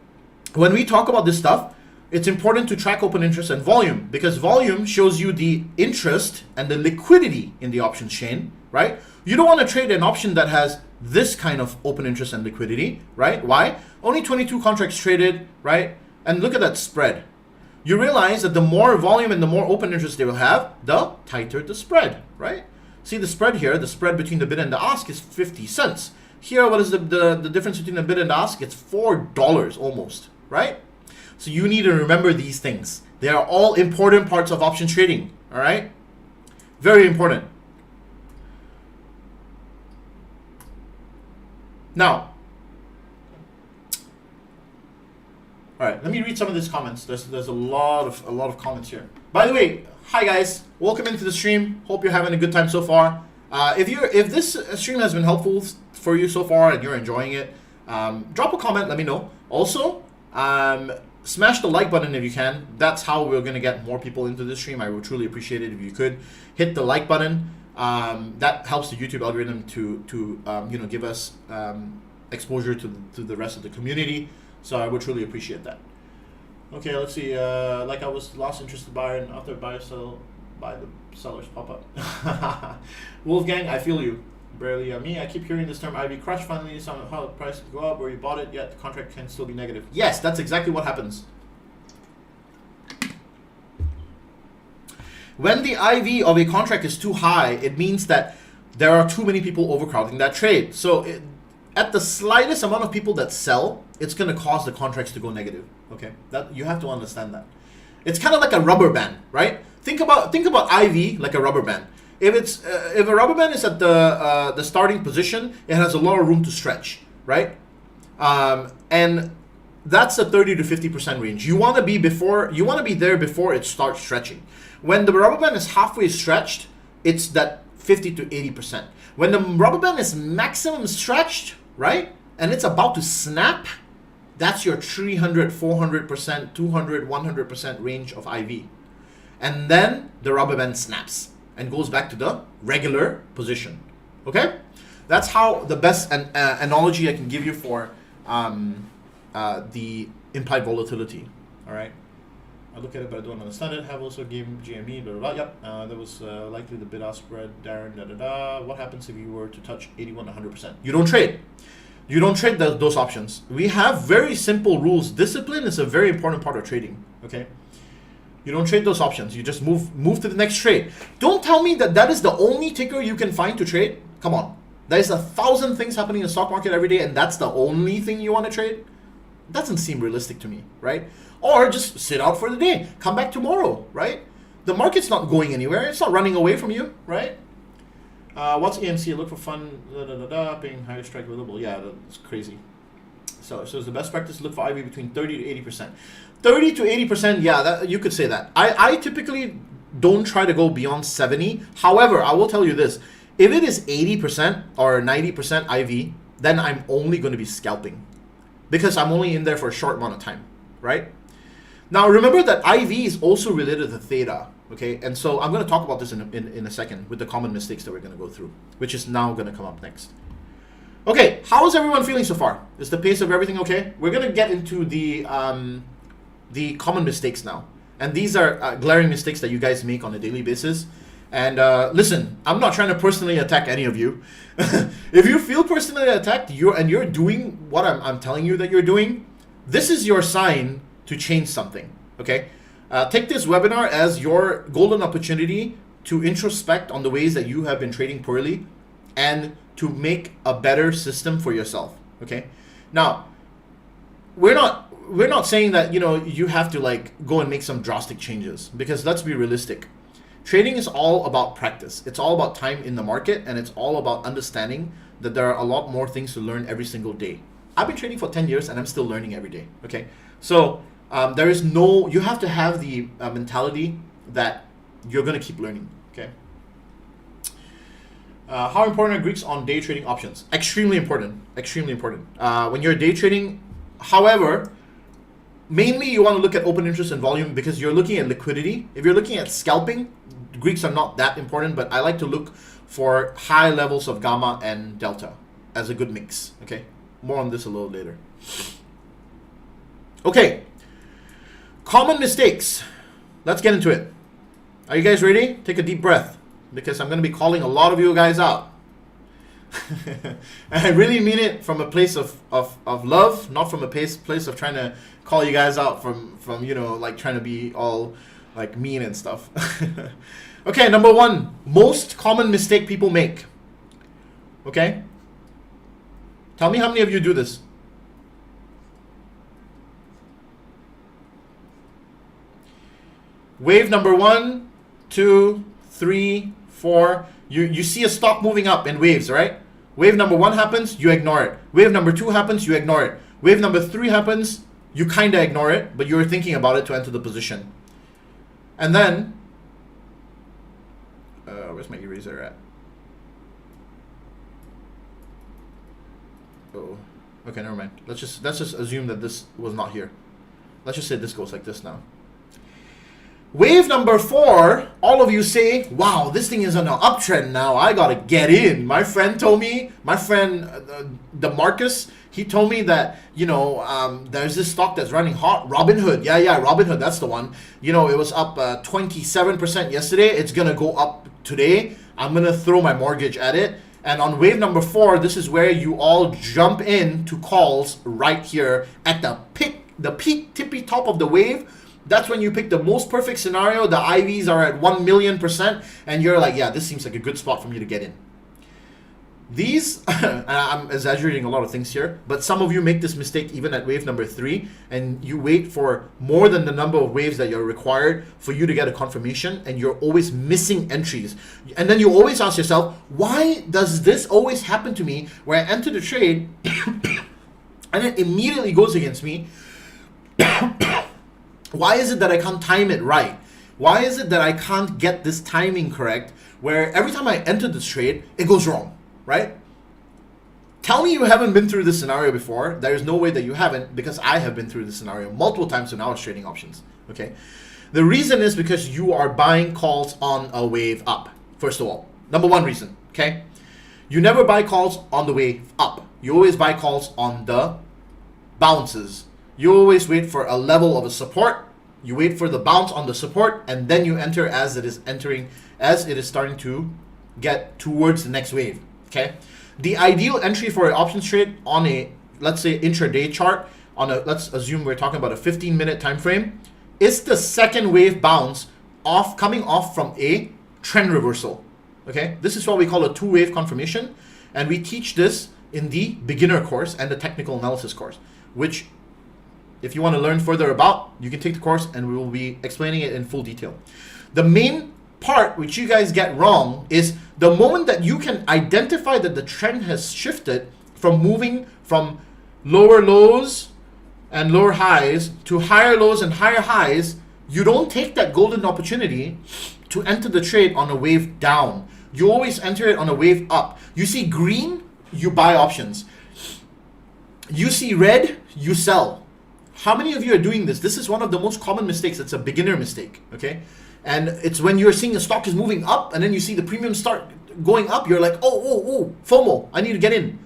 when we talk about this stuff, it's important to track open interest and volume, because volume shows you the interest and the liquidity in the options chain, right? You don't want to trade an option that has this kind of open interest and liquidity, right? Why? Only 22 contracts traded, right? And look at that spread. You realize that the more volume and the more open interest they will have, the tighter the spread, right? See the spread here, the spread between the bid and the ask is 50 cents. Here, what is the difference between the bid and the ask? It's $4 almost, right? So you need to remember these things. They are all important parts of option trading, all right? Very important. Now, all right, let me read some of these comments. There's a lot of comments here. By the way, hi guys, welcome into the stream. Hope you're having a good time so far. If this stream has been helpful for you so far and you're enjoying it, drop a comment. Let me know. Also, smash the like button if you can. That's how we're gonna get more people into this stream. I would truly appreciate it if you could hit the like button. That helps the YouTube algorithm to give us exposure to the rest of the community. So I would truly appreciate that. Okay, let's see. Like I was lost interest in buyer, and after buy sell, buy the sellers pop up. Wolfgang, I feel you. Barely me. I keep hearing this term IV crush. Finally, how the price go up where you bought it, yet the contract can still be negative. Yes, that's exactly what happens. When the IV of a contract is too high, it means that there are too many people overcrowding that trade. So at the slightest amount of people that sell, it's going to cause the contracts to go negative. Okay, that you have to understand that. It's kind of like a rubber band, right? Think about IV like a rubber band. If a rubber band is at the starting position, it has a lot of room to stretch, right? And that's the 30 to 50% range. You want to be there before it starts stretching. When the rubber band is halfway stretched, it's that 50 to 80%. When the rubber band is maximum stretched, right, and it's about to snap, that's your 300, 400%, 200, 100% range of IV. And then the rubber band snaps and goes back to the regular position. Okay? That's how the best analogy I can give you for the implied volatility. All right? I look at it, but I don't understand it. Have also game GME, blah, blah, blah. Yep, that was likely the bid-ask spread, Darren, da-da-da. What happens if you were to touch 81, 100%? You don't trade. You don't trade those options. We have very simple rules. Discipline is a very important part of trading, okay? You don't trade those options. You just move to the next trade. Don't tell me that is the only ticker you can find to trade. Come on. There's 1,000 things happening in the stock market every day, and that's the only thing you want to trade? Doesn't seem realistic to me, right? Or just sit out for the day. Come back tomorrow, right? The market's not going anywhere. It's not running away from you, right? What's AMC? Look for fun, paying higher strike available. Yeah, that's crazy. So it's the best practice to look for IV between 30 to 80%. 30 to 80%, yeah, that, you could say that. I typically don't try to go beyond 70. However, I will tell you this. If it is 80% or 90% IV, then I'm only going to be scalping because I'm only in there for a short amount of time, right? Now, remember that IV is also related to theta, okay? And so I'm going to talk about this in a second with the common mistakes that we're going to go through, which is now going to come up next. Okay, how is everyone feeling so far? Is the pace of everything okay? We're going to get into the common mistakes now. And these are glaring mistakes that you guys make on a daily basis. And listen, I'm not trying to personally attack any of you. If you feel personally attacked, you're doing what I'm telling you that you're doing, this is your sign to change something, okay? Take this webinar as your golden opportunity to introspect on the ways that you have been trading poorly and to make a better system for yourself, okay? Now, we're not saying that, you know, you have to like go and make some drastic changes, because let's be realistic. Trading is all about practice. It's all about time in the market, and it's all about understanding that there are a lot more things to learn every single day. I've been trading for 10 years and I'm still learning every day, okay? So there is no, you have to have the mentality that you're gonna keep learning, okay? How important are Greeks on day trading options? Extremely important, extremely important. When you're day trading, however, mainly you want to look at open interest and volume because you're looking at liquidity. If you're looking at scalping, Greeks are not that important, but I like to look for high levels of gamma and delta as a good mix, okay? More on this a little later. Okay, common mistakes. Let's get into it. Are you guys ready? Take a deep breath because I'm going to be calling a lot of you guys out. And I really mean it from a place of love, not from a place of trying to call you guys out from you know, like trying to be all like mean and stuff. Okay, number one, most common mistake people make. Okay? Tell me how many of you do this. Wave number 1, 2, 3, 4. You see a stock moving up in waves, right? Wave number 1 happens, you ignore it. Wave number 2 happens, you ignore it. Wave number 3 happens, you kind of ignore it, but you're thinking about it to enter the position. And then, where's my eraser at? Oh, okay, never mind. Let's just assume that this was not here. Let's just say this goes like this now. Wave number 4, all of you say, wow, this thing is on an uptrend now. I gotta get in. My friend told me, the Marcus, he told me that, you know, there's this stock that's running hot. Robinhood. Yeah, Robinhood, that's the one. You know, it was up 27% yesterday. It's gonna go up today. I'm gonna throw my mortgage at it. And on wave number 4, this is where you all jump in to calls right here at the peak tippy top of the wave. That's when you pick the most perfect scenario. The IVs are at 1,000,000%, and you're like, yeah, this seems like a good spot for me to get in. These, and I'm exaggerating a lot of things here, but some of you make this mistake even at wave number 3, and you wait for more than the number of waves that you're required for you to get a confirmation, and you're always missing entries. And then you always ask yourself, why does this always happen to me where I enter the trade and it immediately goes against me? Why is it that I can't time it right? Why is it that I can't get this timing correct where every time I enter this trade, it goes wrong, right? Tell me you haven't been through this scenario before. There is no way that you haven't, because I have been through this scenario multiple times when I was trading options, okay? The reason is because you are buying calls on a wave up, first of all. Number one reason, okay? You never buy calls on the wave up. You always buy calls on the bounces. You always wait for a level of a support. You wait for the bounce on the support, and then you enter as it is starting to get towards the next wave. Okay. The ideal entry for an options trade on a, let's say, intraday chart on a, let's assume we're talking about a 15-minute time frame, is the second wave bounce coming off from a trend reversal. Okay. This is what we call a two-wave confirmation, and we teach this in the beginner course and the technical analysis course, which, if you want to learn further about, you can take the course and we will be explaining it in full detail. The main part which you guys get wrong is the moment that you can identify that the trend has shifted from moving from lower lows and lower highs to higher lows and higher highs, you don't take that golden opportunity to enter the trade on a wave down. You always enter it on a wave up. You see green, you buy options. You see red, you sell. How many of you are doing this? This is one of the most common mistakes. It's a beginner mistake, okay? And it's when you're seeing the stock is moving up and then you see the premium start going up, you're like, oh, FOMO, I need to get in.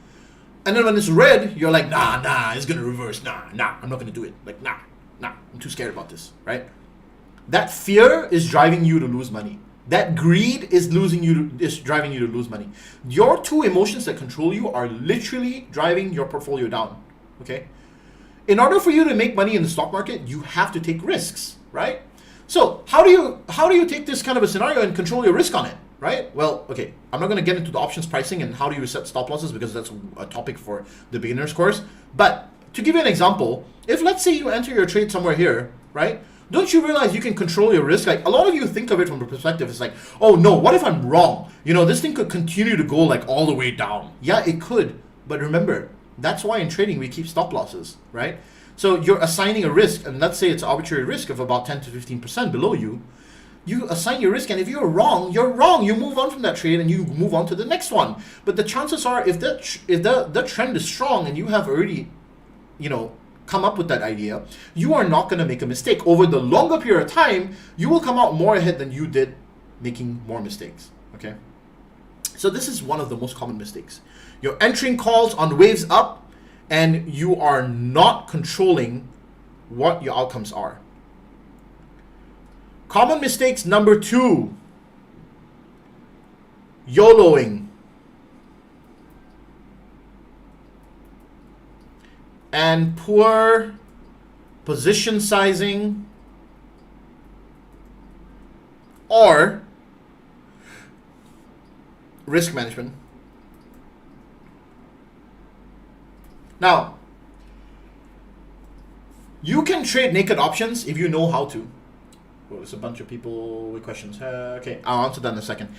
And then when it's red, you're like, nah, it's gonna reverse. Nah, I'm not gonna do it. Like, nah, I'm too scared about this, right? That fear is driving you to lose money. That greed is driving you to lose money. Your two emotions that control you are literally driving your portfolio down, okay? In order for you to make money in the stock market, you have to take risks, right? So how do you take this kind of a scenario and control your risk on it, right? Well, okay, I'm not going to get into the options pricing and how do you set stop losses because that's a topic for the beginners course. But to give you an example, if let's say you enter your trade somewhere here, right? Don't you realize you can control your risk? Like a lot of you think of it from the perspective, it's like, oh no, what if I'm wrong? You know, this thing could continue to go like all the way down. Yeah, it could. But remember, that's why in trading we keep stop losses, right? So you're assigning a risk, and let's say it's arbitrary risk of about 10 to 15% below you. You assign your risk, and if you're wrong, you're wrong. You move on from that trade and you move on to the next one. But the chances are, if the trend is strong and you have already, come up with that idea, you are not going to make a mistake. Over the longer period of time, you will come out more ahead than you did making more mistakes, okay? So this is one of the most common mistakes. You're entering calls on waves up and you are not controlling what your outcomes are. Common mistakes number 2, YOLOing. And poor position sizing or risk management. Now, you can trade naked options if you know how to. Well, there's a bunch of people with questions. Okay, I'll answer that in a second.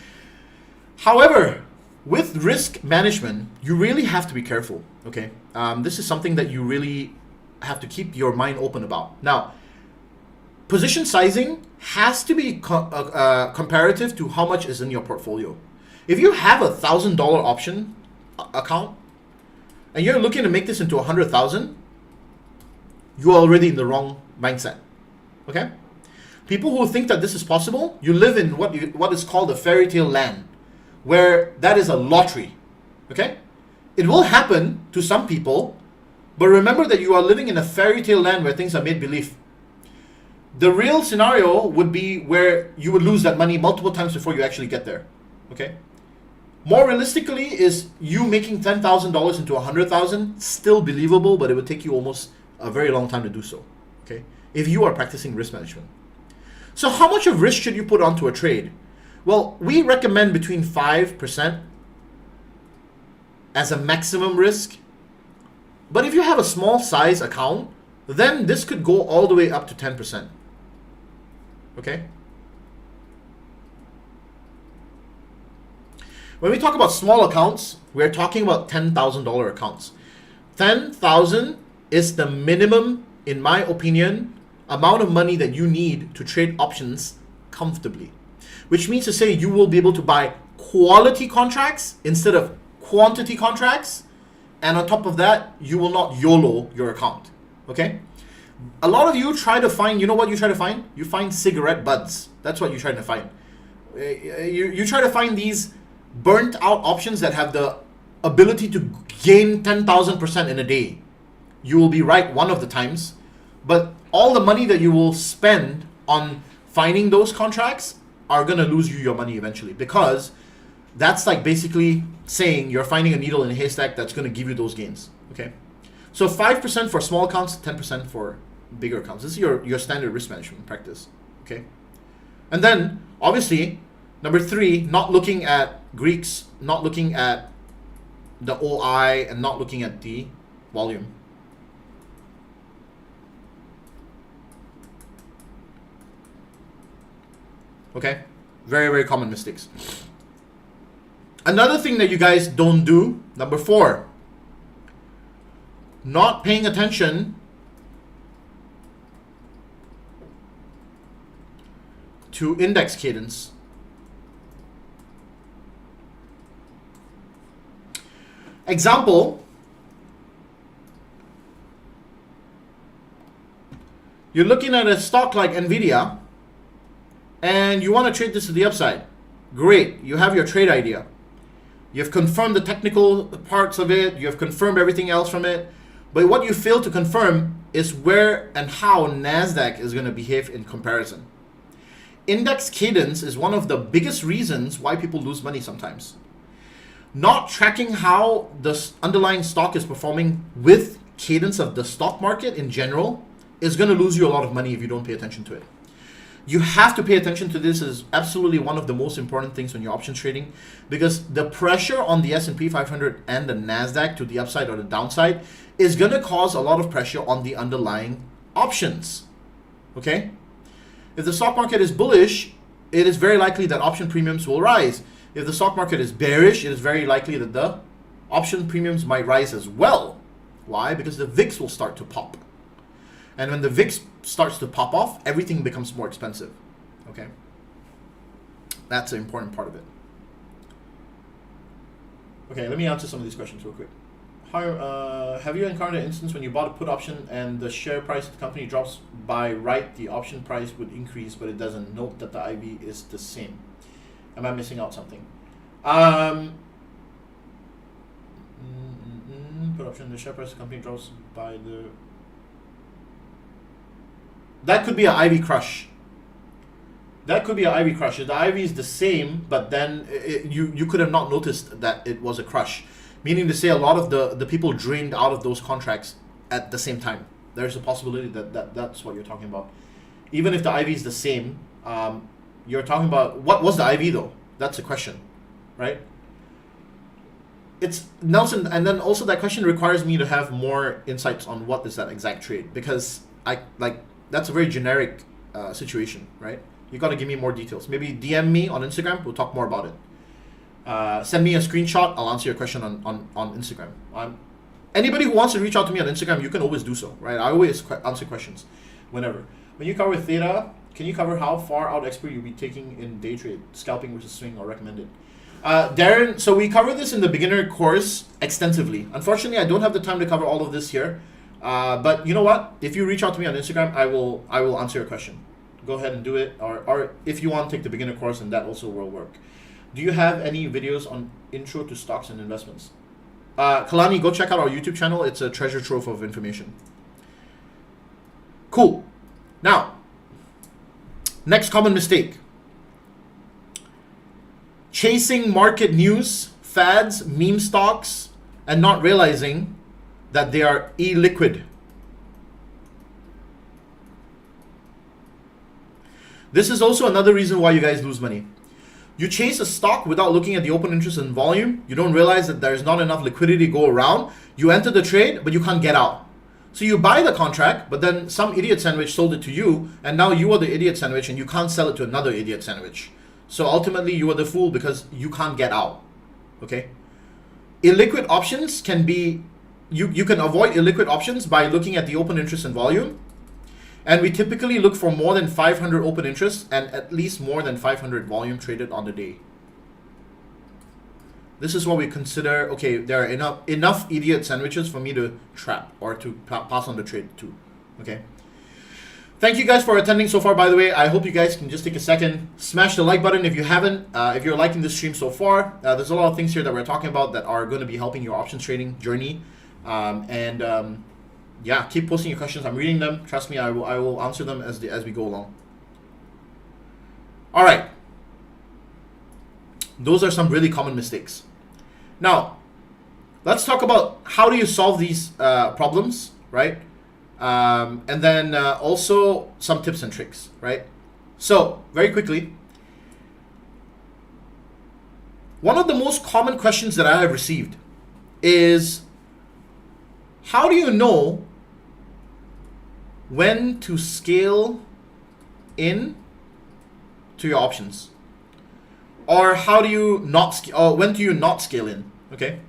However, with risk management, you really have to be careful, okay? This is something that you really have to keep your mind open about. Now, position sizing has to be comparative to how much is in your portfolio. If you have a $1,000 option account and you're looking to make this into 100,000, you are already in the wrong mindset, okay? People who think that this is possible, you live in what is called a fairy tale land, where that is a lottery, okay? It will happen to some people, but remember that you are living in a fairy tale land where things are made believe. The real scenario would be where you would lose that money multiple times before you actually get there, okay? More realistically is you making $10,000 into 100,000 still believable, but it would take you almost a very long time to do so, okay? If you are practicing risk management. So how much of risk should you put onto a trade? Well, we recommend between 5% as a maximum risk. But if you have a small size account, then this could go all the way up to 10%. Okay? When we talk about small accounts, we're talking about $10,000 accounts. 10,000 is the minimum, in my opinion, amount of money that you need to trade options comfortably. Which means to say you will be able to buy quality contracts instead of quantity contracts. And on top of that, you will not YOLO your account, okay? A lot of you try to find, you know what you try to find? You find cigarette butts. That's what you're trying to find. You try to find these burnt out options that have the ability to gain 10,000% in a day. You will be right one of the times, but all the money that you will spend on finding those contracts are going to lose you your money eventually, because that's like basically saying you're finding a needle in a haystack that's going to give you those gains, okay? So 5% for small accounts, 10% for bigger accounts. This is your standard risk management practice, okay? And then, obviously, number 3, not looking at Greeks, not looking at the OI, and not looking at the volume. Okay? Very, very common mistakes. Another thing that you guys don't do, number 4, not paying attention to index cadence. Example, you're looking at a stock like Nvidia and you want to trade this to the upside. Great, you have your trade idea. You've confirmed the technical parts of it, you've confirmed everything else from it, but what you fail to confirm is where and how NASDAQ is going to behave in comparison. Index cadence is one of the biggest reasons why people lose money sometimes. Not tracking how the underlying stock is performing with cadence of the stock market in general is going to lose you a lot of money if you don't pay attention to it. You have to pay attention to this. Is absolutely one of the most important things when you're options trading, because the pressure on the S&P 500 and the NASDAQ to the upside or the downside is going to cause a lot of pressure on the underlying options. Okay? If the stock market is bullish, it is very likely that option premiums will rise. If the stock market is bearish, it is very likely that the option premiums might rise as well. Why? Because the VIX will start to pop. And when the VIX starts to pop off, everything becomes more expensive. Okay? That's an important part of it. Okay, let me answer some of these questions real quick. Have you encountered an instance when you bought a put option and the share price of the company drops by right, the option price would increase, but it doesn't note that the IV is the same? Am I missing out something? Put option, the share price of the company drops by the... That could be an IV crush. That could be an IV crush. If the IV is the same, but then you could have not noticed that it was a crush. Meaning to say a lot of the people drained out of those contracts at the same time. There's a possibility that that's what you're talking about. Even if the IV is the same, you're talking about, what was the IV though? That's the question, right? It's Nelson, and then also that question requires me to have more insights on what is that exact trade, because that's a very generic situation, right? You got to give me more details. Maybe DM me on Instagram. We'll talk more about it. Send me a screenshot. I'll answer your question on Instagram. Anybody who wants to reach out to me on Instagram, you can always do so, right? I always answer questions whenever. When you cover theta, can you cover how far out expiry you'll be taking in day trade, scalping versus swing, or recommended? Darren, so we cover this in the beginner course extensively. Unfortunately, I don't have the time to cover all of this here. But you know what? If you reach out to me on Instagram, I will answer your question. Go ahead and do it. Or if you want to take the beginner course, and that also will work. Do you have any videos on intro to stocks and investments? Kalani, go check out our YouTube channel. It's a treasure trove of information. Cool. Now, next common mistake. Chasing market news, fads, meme stocks, and not realizing that they are illiquid. This is also another reason why you guys lose money. You chase a stock without looking at the open interest and volume. You don't realize that there's not enough liquidity to go around. You enter the trade, but you can't get out. So you buy the contract, but then some idiot sandwich sold it to you, and now you are the idiot sandwich, and you can't sell it to another idiot sandwich. So ultimately, you are the fool because you can't get out. Okay? Illiquid options can be... You can avoid illiquid options by looking at the open interest and volume. And we typically look for more than 500 open interest and at least more than 500 volume traded on the day. This is what we consider, okay, there are enough idiot sandwiches for me to trap or to pass on the trade to. Okay. Thank you guys for attending so far, by the way. I hope you guys can just take a second, smash the like button if you haven't. If you're liking this stream so far, there's a lot of things here that we're talking about that are going to be helping your options trading journey. Yeah, keep posting your questions. I'm reading them. Trust me, I will answer them as we go along. All right. Those are some really common mistakes. Now, let's talk about how do you solve these problems, right? And then also some tips and tricks, right? So, very quickly, one of the most common questions that I have received is, how do you know when to scale in to your options? Or how do you not when do you not scale in? Okay.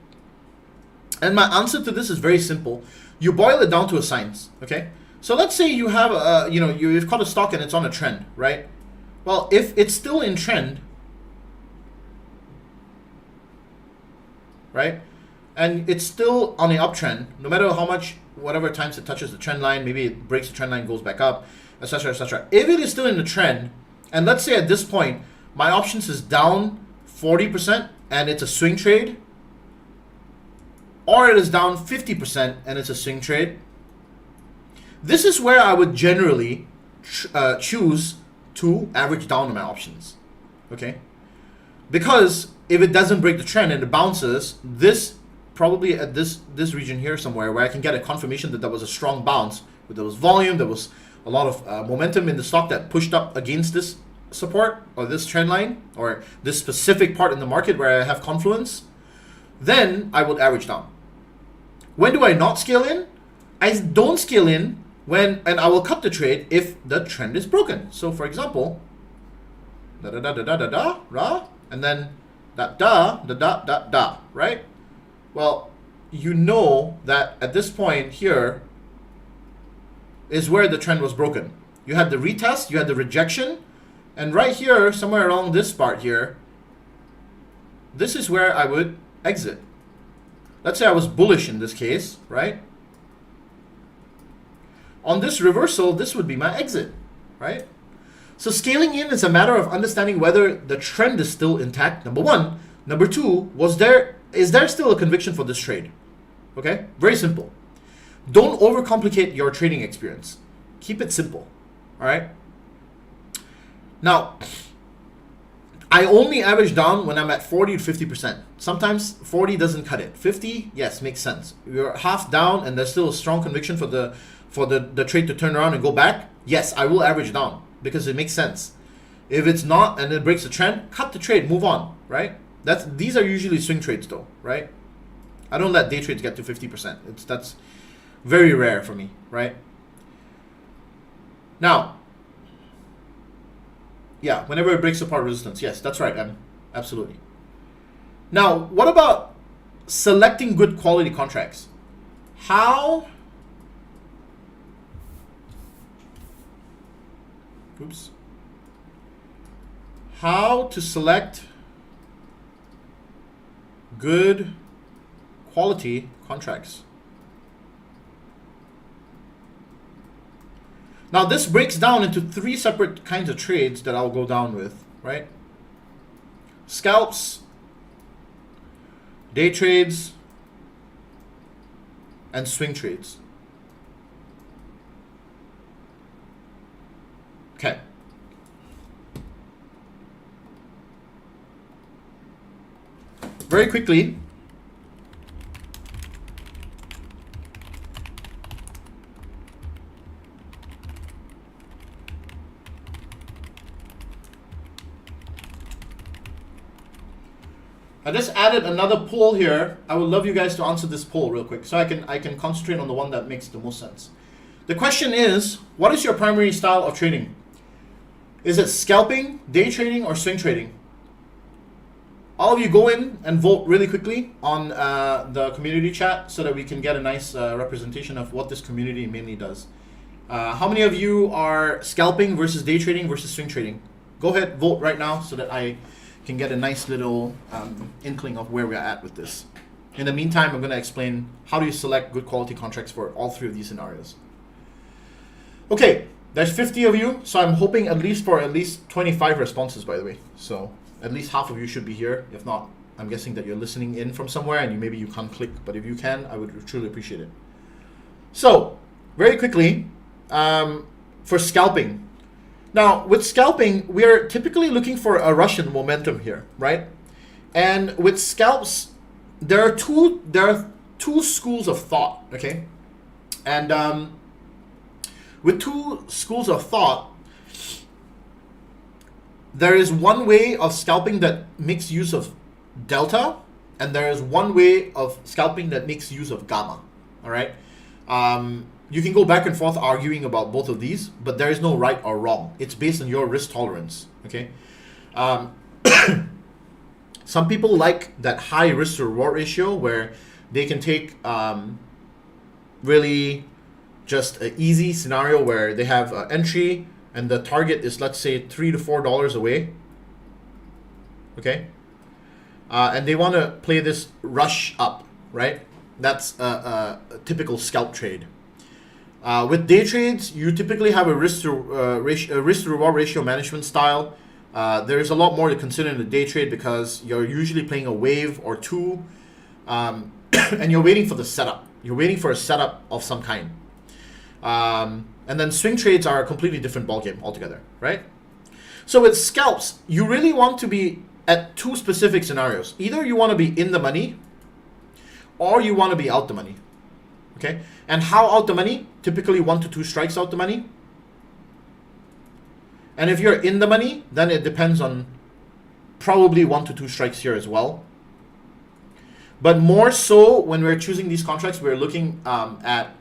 And my answer to this is very simple. You boil it down to a science, okay? So let's say you have a, you've caught a stock and it's on a trend, right? Well, if it's still in trend, right? And it's still on the uptrend, no matter how much, whatever times it touches the trend line, maybe it breaks the trend line, goes back up, etc., etc. If it is still in the trend, and let's say at this point, my options is down 40% and it's a swing trade, or it is down 50% and it's a swing trade, this is where I would generally choose to average down on my options, okay? Because if it doesn't break the trend and it bounces, this probably at this region here somewhere where I can get a confirmation that there was a strong bounce, where there was volume, there was a lot of momentum in the stock that pushed up against this support or this trend line or this specific part in the market where I have confluence, then I would average down. When do I not scale in? I don't scale in when, and I will cut the trade if the trend is broken. So for example, da da da da da da da, rah, and then da da da da da da, right? Well, you know that at this point here is where the trend was broken. You had the retest, you had the rejection, and right here, somewhere along this part here, this is where I would exit. Let's say I was bullish in this case, right? On this reversal, this would be my exit, right? So scaling in is a matter of understanding whether the trend is still intact, number one. Number two, is there still a conviction for this trade? Okay, very simple. Don't overcomplicate your trading experience. Keep it simple, all right? Now, I only average down when I'm at 40 to 50%. Sometimes 40 doesn't cut it. 50, yes, makes sense. You're half down and there's still a strong conviction for the trade to turn around and go back. Yes, I will average down because it makes sense. If it's not and it breaks the trend, cut the trade, move on, right? These are usually swing trades though, right? I don't let day trades get to 50%. That's very rare for me, right? Now, yeah, whenever it breaks apart resistance, yes, that's right, absolutely. Now, what about selecting good quality contracts? How to select good quality contracts? Now this breaks down into three separate kinds of trades that I'll go down with, right? Scalps, day trades, and swing trades. Okay. Very quickly, I just added another poll here. I would love you guys to answer this poll real quick so I can concentrate on the one that makes the most sense. The question is, what is your primary style of trading? Is it scalping, day trading, or swing trading? All of you go in and vote really quickly on the community chat so that we can get a nice representation of what this community mainly does. How many of you are scalping versus day trading versus swing trading? Go ahead, vote right now so that I can get a nice little inkling of where we're at with this. In the meantime, I'm going to explain how do you select good quality contracts for all three of these scenarios. Okay, there's 50 of you, so I'm hoping at least 25 responses, by the way. So at least half of you should be here. If not, I'm guessing that you're listening in from somewhere and maybe you can't click, but if you can, I would truly appreciate it. So, very quickly, for scalping. Now, with scalping, we are typically looking for a rush in momentum here, right? And with scalps, there are two schools of thought, okay? And with two schools of thought, there is one way of scalping that makes use of delta, and there is one way of scalping that makes use of gamma, all right? You can go back and forth arguing about both of these, but there is no right or wrong. It's based on your risk tolerance, okay? Some people like that high risk to reward ratio where they can take really just an easy scenario where they have an entry and the target is, let's say, $3 to $4 away. Okay, and they want to play this rush up, right? That's a typical scalp trade. With day trades, you typically have a risk to reward ratio management style. There's a lot more to consider in the day trade because you're usually playing a wave or two, and you're waiting for the setup. You're waiting for a setup of some kind. And then swing trades are a completely different ballgame altogether, right? So with scalps, you really want to be at two specific scenarios. Either you want to be in the money or you want to be out the money. Okay? And how out the money? Typically 1 to 2 strikes out the money. And if you're in the money, then it depends on probably 1 to 2 strikes here as well. But more so when we're choosing these contracts, we're looking at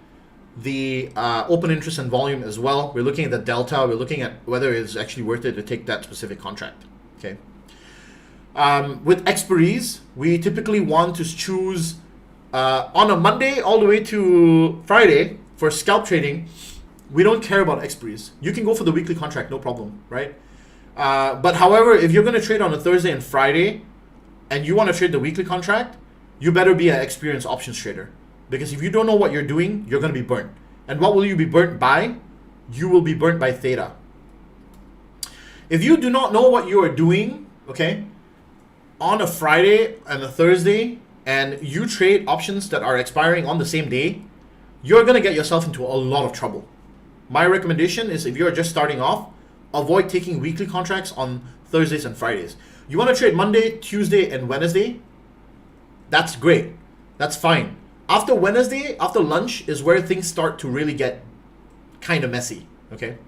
the open interest and volume as well. We're looking at the delta. We're looking at whether it's actually worth it to take that specific contract. Okay. With expiries, we typically want to choose on a Monday all the way to Friday for scalp trading. We don't care about expiries. You can go for the weekly contract, no problem, right? But however, if you're going to trade on a Thursday and Friday and you want to trade the weekly contract, you better be an experienced options trader. Because if you don't know what you're doing, you're going to be burnt. And what will you be burnt by? You will be burnt by theta. If you do not know what you are doing, okay, on a Friday and a Thursday, and you trade options that are expiring on the same day, you're going to get yourself into a lot of trouble. My recommendation is if you're just starting off, avoid taking weekly contracts on Thursdays and Fridays. You want to trade Monday, Tuesday, and Wednesday? That's great. That's fine. After Wednesday, after lunch, is where things start to really get kind of messy, okay?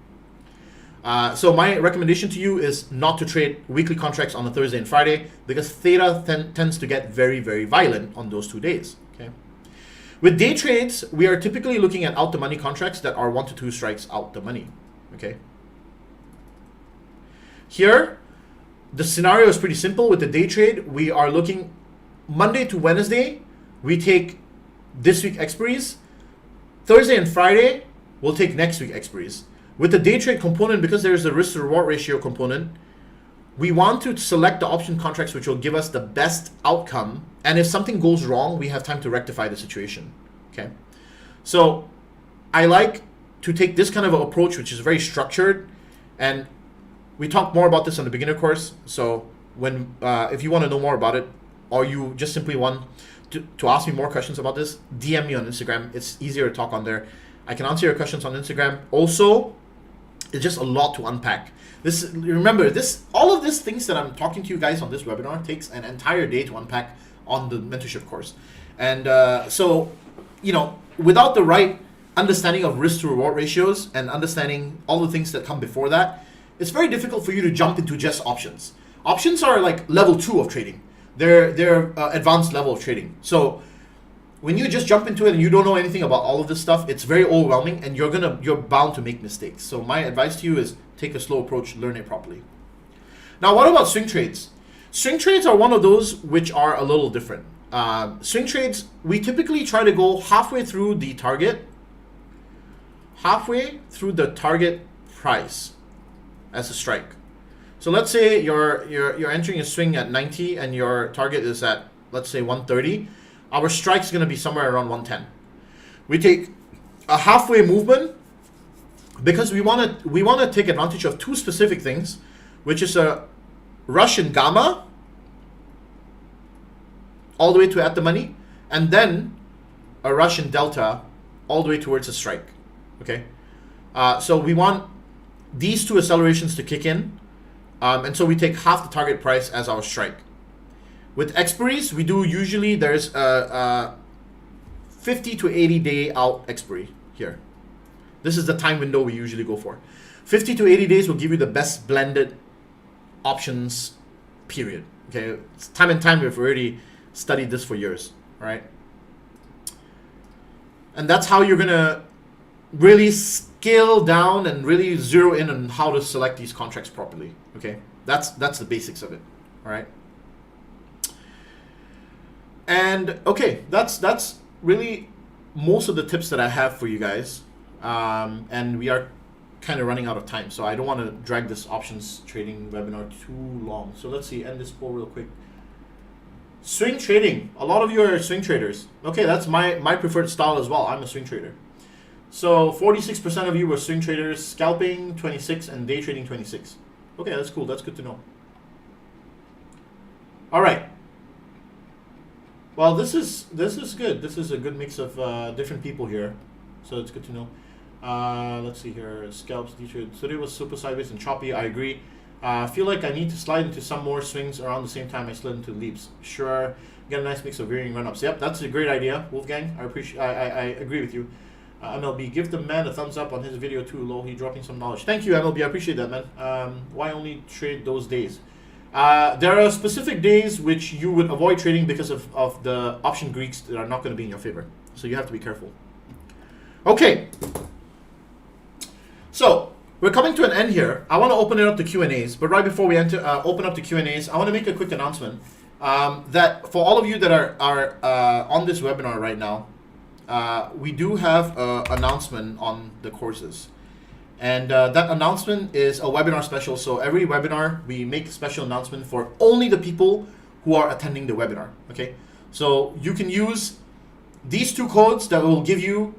So my recommendation to you is not to trade weekly contracts on a Thursday and Friday because theta tends to get very, very violent on those 2 days, okay? With day trades, we are typically looking at out the money contracts that are 1 to 2 strikes out the money, okay? Here, the scenario is pretty simple. With the day trade, we are looking Monday to Wednesday, we take this week expiries. Thursday and Friday, we'll take next week expiries. With the day trade component, because there's a risk to reward ratio component, we want to select the option contracts which will give us the best outcome. And if something goes wrong, we have time to rectify the situation. Okay. So I like to take this kind of an approach, which is very structured. And we talk more about this on the beginner course. So when if you want to know more about it, or you just simply want to ask me more questions about this, DM me on Instagram. It's easier to talk on there. I can answer your questions on Instagram. Also, it's just a lot to unpack. Remember, all of these things that I'm talking to you guys on this webinar takes an entire day to unpack on the mentorship course. And so, without the right understanding of risk to reward ratios and understanding all the things that come before that, it's very difficult for you to jump into just options. Options are like level 2 of trading. They're advanced level of trading. So when you just jump into it and you don't know anything about all of this stuff, it's very overwhelming and you're bound to make mistakes. So my advice to you is take a slow approach, learn it properly. Now, what about swing trades? Swing trades are one of those which are a little different. Swing trades, we typically try to go halfway through the target price as a strike. So let's say you're entering a swing at 90 and your target is at, let's say, 130. Our strike is going to be somewhere around 110. We take a halfway movement because we want to take advantage of two specific things, which is a rush in gamma all the way to at the money, and then a rush in delta all the way towards a strike. Okay, so we want these two accelerations to kick in, and so we take half the target price as our strike. With expiries, we do usually there's a 50 to 80 day out expiry here. This is the time window we usually go for. 50 to 80 days will give you the best blended options period. Okay, it's time and time we've already studied this for years, right? And that's how you're gonna really scale down and really zero in on how to select these contracts properly. Okay, that's the basics of it. All right. And okay, that's really most of the tips that I have for you guys, and we are kind of running out of time, so I don't want to drag this options trading webinar too long. So let's see, end this poll real quick. Swing trading. A lot of you are swing traders. Okay, that's my preferred style as well. I'm a swing trader. So 46% of you were swing traders, scalping 26, and day trading 26. Okay, that's cool. That's good to know. All right. Well, this is good. This is a good mix of different people here, so it's good to know. Let's see here. Scalps, day trade. Today was super sideways and choppy. I agree. I feel like I need to slide into some more swings around the same time I slid into leaps. Sure, get a nice mix of varying run-ups. Yep, that's a great idea, Wolfgang. I appreciate. I agree with you. MLB, give the man a thumbs up on his video too. Low, he dropping some knowledge. Thank you, MLB. I appreciate that, man. Why only trade those days? There are specific days which you would avoid trading because of the option Greeks that are not going to be in your favor. So you have to be careful. Okay. So we're coming to an end here. I want to open it up to Q&As, but right before we open up to Q&As, I want to make a quick announcement that for all of you that are on this webinar right now, we do have an announcement on the courses. And that announcement is a webinar special. So every webinar, we make a special announcement for only the people who are attending the webinar. Okay. So you can use these two codes that will give you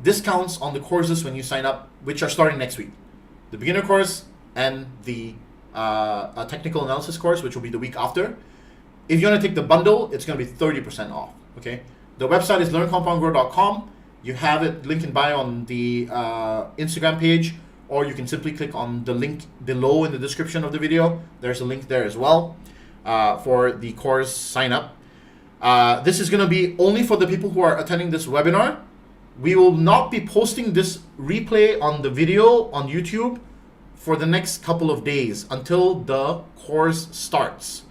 discounts on the courses when you sign up, which are starting next week. The beginner course and the technical analysis course, which will be the week after. If you want to take the bundle, it's going to be 30% off. Okay. The website is learncompoundgrow.com. You have it linked in bio on the Instagram page, or you can simply click on the link below in the description of the video. There's a link there as well for the course sign up. This is going to be only for the people who are attending this webinar. We will not be posting this replay on the video on YouTube for the next couple of days until the course starts,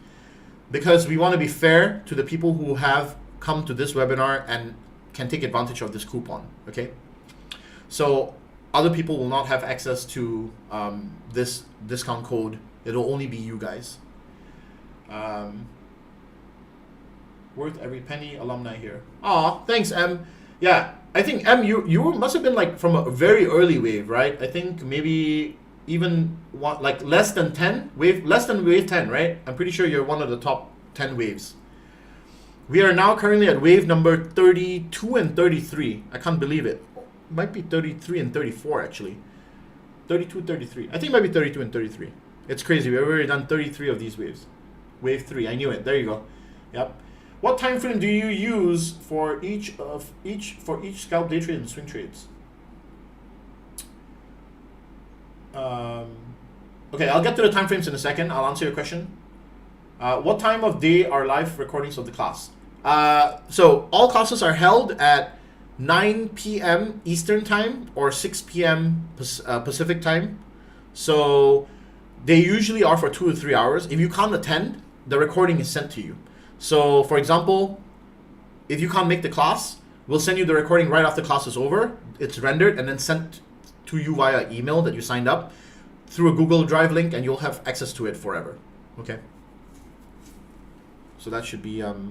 because we want to be fair to the people who have come to this webinar and can take advantage of this coupon. Okay, so other people will not have access to this discount code. It'll only be you guys. Worth every penny, alumni here. Aw, thanks, M. Yeah, I think M, you must have been like from a very early wave, right? I think maybe even like less than wave 10, right? I'm pretty sure you're one of the top 10 waves. We are now currently at wave number 32 and 33. I can't believe it. It might be 33 and 34 actually. 32, 33. I think it might be 32 and 33. It's crazy. We've already done 33 of these waves. Wave 3. I knew it. There you go. Yep. What time frame do you use for each scalp, day trade, and swing trades? Okay, I'll get to the time frames in a second. I'll answer your question. What time of day are live recordings of the class? So all classes are held at 9 p.m. Eastern time or 6 p.m. Pacific time. So they usually are for 2 to 3 hours. If you can't attend, the recording is sent to you. So for example, if you can't make the class, we'll send you the recording right after class is over. It's rendered and then sent to you via email that you signed up through a Google Drive link, and you'll have access to it forever. Okay. So that should be enough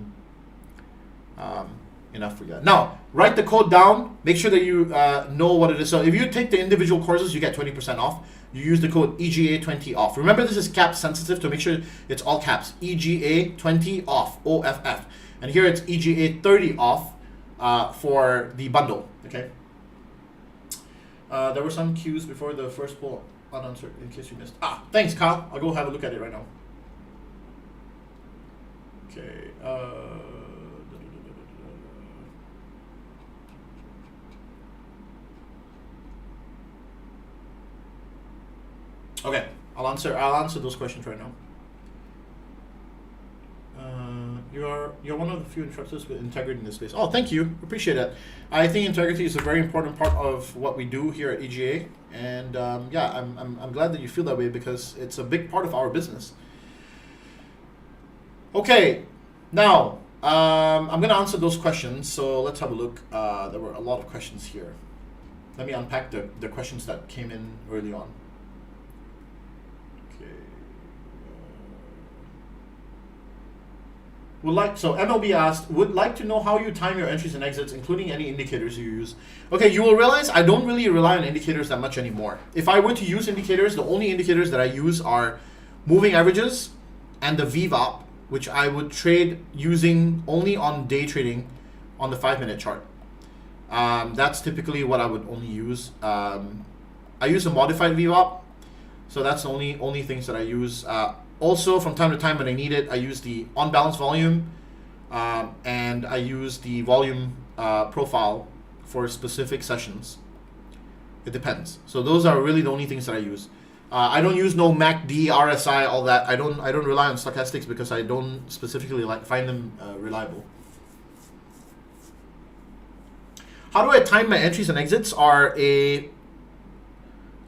for you. Now, write the code down. Make sure that you know what it is. So if you take the individual courses, you get 20% off. You use the code EGA20 off. Remember, this is cap sensitive, to make sure it's all caps. EGA20 off, OFF. And here it's EGA30 off for the bundle. Okay. There were some cues before the first poll unanswered, in case you missed. Thanks, Kyle. I'll go have a look at it right now. Okay. Okay, I'll answer those questions right now. You're one of the few instructors with integrity in this space. Oh, thank you. Appreciate that. I think integrity is a very important part of what we do here at EGA, and yeah, I'm glad that you feel that way, because it's a big part of our business. Okay, now I'm gonna answer those questions. So let's have a look. There were a lot of questions here. Let me unpack the questions that came in early on. MLB asked, would like to know how you time your entries and exits, including any indicators you use. Okay, you will realize I don't really rely on indicators that much anymore. If I were to use indicators, the only indicators that I use are moving averages and the VWAP, which I would trade using only on day trading on the 5-minute chart. That's typically what I would only use. I use a modified VWAP, so that's the only things that I use. Also, from time to time when I need it, I use the on-balance volume, and I use the volume profile for specific sessions. It depends. So those are really the only things that I use. I don't use no MACD, RSI, all that. I don't rely on stochastics because I don't specifically find them reliable. How do I time my entries and exits? I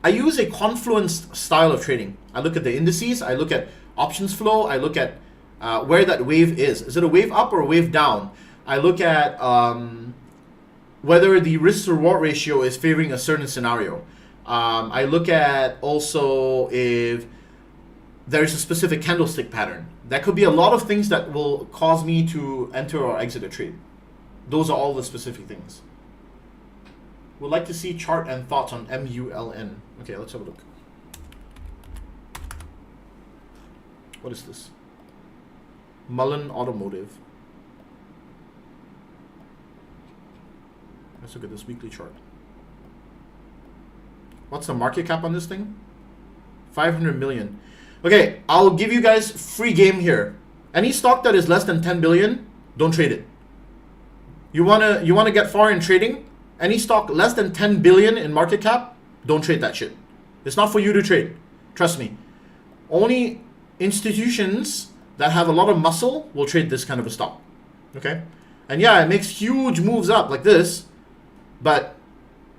use a confluence style of trading. I look at the indices, I look at options flow, I look at where that wave is. Is it a wave up or a wave down? I look at whether the risk to reward ratio is favoring a certain scenario. I look at also if there's a specific candlestick pattern. That could be a lot of things that will cause me to enter or exit a trade. Those are all the specific things. Would like to see chart and thoughts on MULN. Okay, let's have a look. What is this? Mullen Automotive. Let's look at this weekly chart. What's the market cap on this thing? 500 million. Okay, I'll give you guys free game here. Any stock that is less than 10 billion, don't trade it. You wanna get far in trading? Any stock less than 10 billion in market cap, don't trade that shit. It's not for you to trade. Trust me. Only institutions that have a lot of muscle will trade this kind of a stock. Okay? And yeah, it makes huge moves up like this, but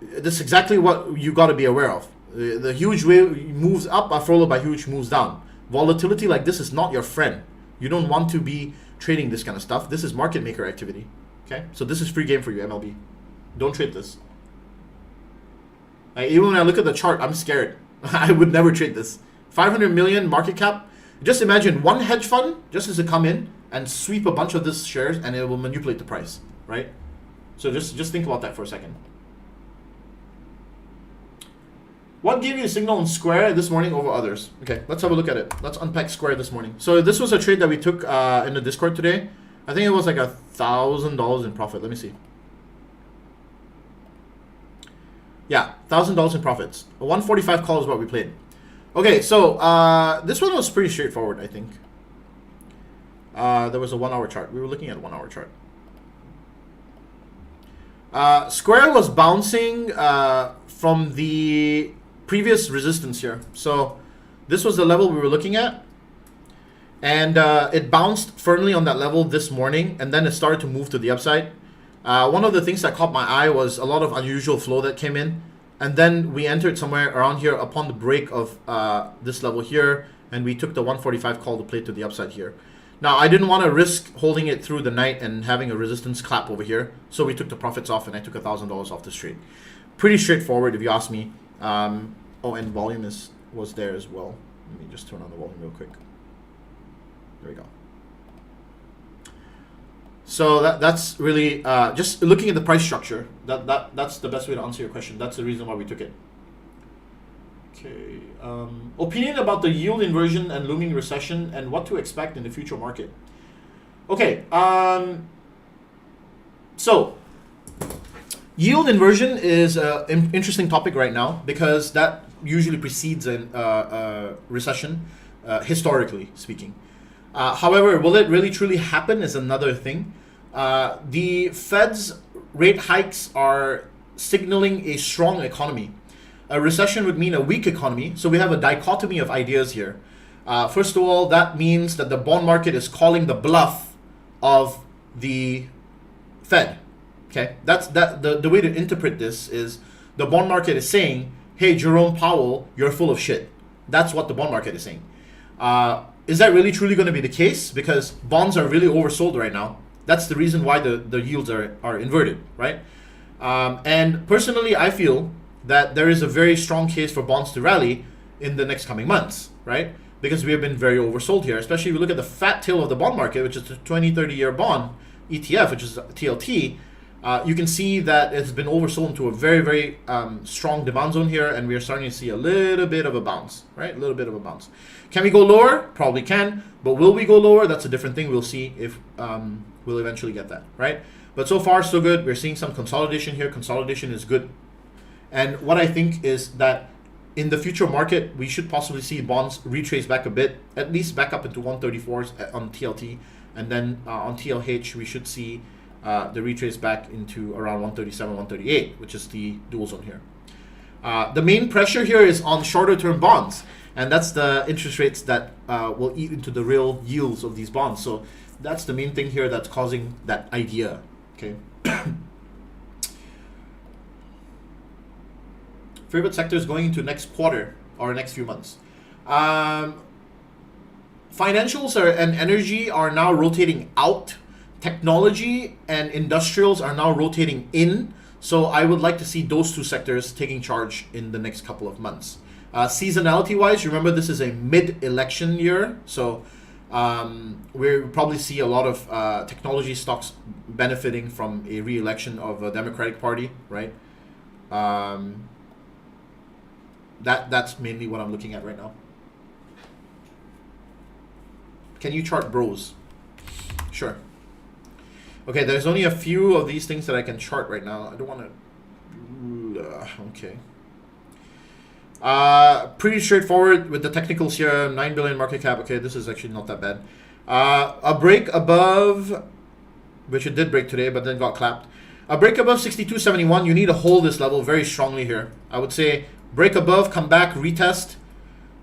that's exactly what you got to be aware of. The huge moves up are followed by huge moves down. Volatility like this is not your friend. You don't want to be trading this kind of stuff. This is market maker activity. Okay? So this is free game for you, MLB. Don't trade this. Even when I look at the chart, I'm scared. I would never trade this. 500 million market cap. Just imagine one hedge fund just has to come in and sweep a bunch of these shares and it will manipulate the price, right? So just think about that for a second. What gave you a signal on Square this morning over others? Okay, let's have a look at it. Let's unpack Square this morning. So this was a trade that we took in the Discord today. I think it was like $1,000 in profit. Let me see. Yeah, $1,000 in profits. A 145 call is what we played. Okay, so this one was pretty straightforward, I think. There was a 1 hour chart. We were looking at a 1 hour chart. Square was bouncing from the previous resistance here. So this was the level we were looking at. And it bounced firmly on that level this morning, and then it started to move to the upside. One of the things that caught my eye was a lot of unusual flow that came in. And then we entered somewhere around here upon the break of this level here, and we took the 145 call to play to the upside here. Now, I didn't want to risk holding it through the night and having a resistance clap over here, so we took the profits off, and I took $1,000 off this trade. Pretty straightforward, if you ask me. Oh, and volume was there as well. Let me just turn on the volume real quick. There we go. So that's really just looking at the price structure. That's the best way to answer your question. That's the reason why we took it. Okay. Opinion about the yield inversion and looming recession and what to expect in the future market. Okay. So yield inversion is an interesting topic right now because that usually precedes a recession, historically speaking. However, will it really truly happen is another thing. The Fed's rate hikes are signaling a strong economy. A recession would mean a weak economy, so we have a dichotomy of ideas here. First of all, that means that the bond market is calling the bluff of the Fed. Okay, that's the way to interpret this is the bond market is saying, hey, Jerome Powell, you're full of shit. That's what the bond market is saying. Is that really truly going to be the case? Because bonds are really oversold right now. That's the reason why the yields are inverted, right? And personally, I feel that there is a very strong case for bonds to rally in the next coming months, right? because we have been very oversold here, especially if you look at the fat tail of the bond market, which is the 20-30 year bond ETF, which is TLT. You can see that it's been oversold into a very, very strong demand zone here, and we are starting to see a little bit of a bounce, right? A little bit of a bounce. Can we go lower? Probably can, but will we go lower? That's a different thing. We'll see if we'll eventually get that, right? But so far, so good. We're seeing some consolidation here. Consolidation is good. And what I think is that in the future market, we should possibly see bonds retrace back a bit, at least back up into 134s on TLT, and then on TLH, we should see the retrace back into around 137, 138, which is the dual zone here. The main pressure here is on shorter term bonds, and that's the interest rates that will eat into the real yields of these bonds. So that's the main thing here that's causing that idea, okay? Favorite sectors going into next quarter or next few months. Financials and energy are now rotating out. Technology and industrials are now rotating in. So I would like to see those two sectors taking charge in the next couple of months. Seasonality wise, remember this is a mid-election year. So we'll probably see a lot of technology stocks benefiting from a re-election of a Democratic Party, right? That's mainly what I'm looking at right now. Can you chart bros? Sure. Okay, there's only a few of these things that I can chart right now. I don't want to... okay. Pretty straightforward with the technicals here. 9 billion market cap. Okay, this is actually not that bad. A break above, which it did break today, but then got clapped. A break above 62.71. You need to hold this level very strongly here. I would say break above, come back, retest.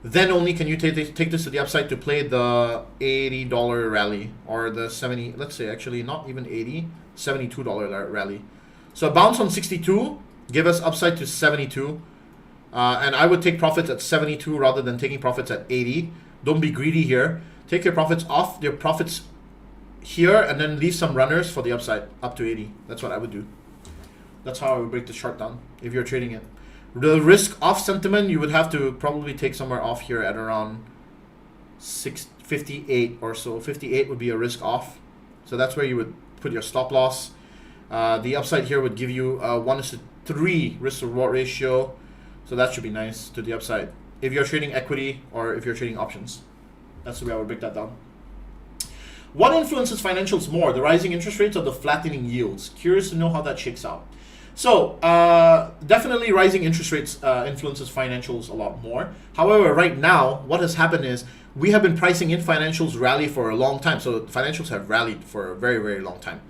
Then only can you take this to the upside to play the $80 rally or the 70, let's say actually not even 80, $72 rally. So a bounce on 62, give us upside to 72. And I would take profits at 72 rather than taking profits at 80. Don't be greedy here. Take your profits off, your profits here, and then leave some runners for the upside up to 80. That's what I would do. That's how I would break the chart down if you're trading it. The risk off sentiment, you would have to probably take somewhere off here at around 58 or so. 58 would be a risk off. So that's where you would put your stop loss. The upside here would give you a 1:3 risk to reward ratio. So that should be nice to the upside. If you're trading equity or if you're trading options. That's the way I would break that down. What influences financials more, the rising interest rates or the flattening yields? Curious to know how that shakes out. So definitely rising interest rates influences financials a lot more. However, right now, what has happened is we have been pricing in financials rally for a long time. So financials have rallied for a very, very long time.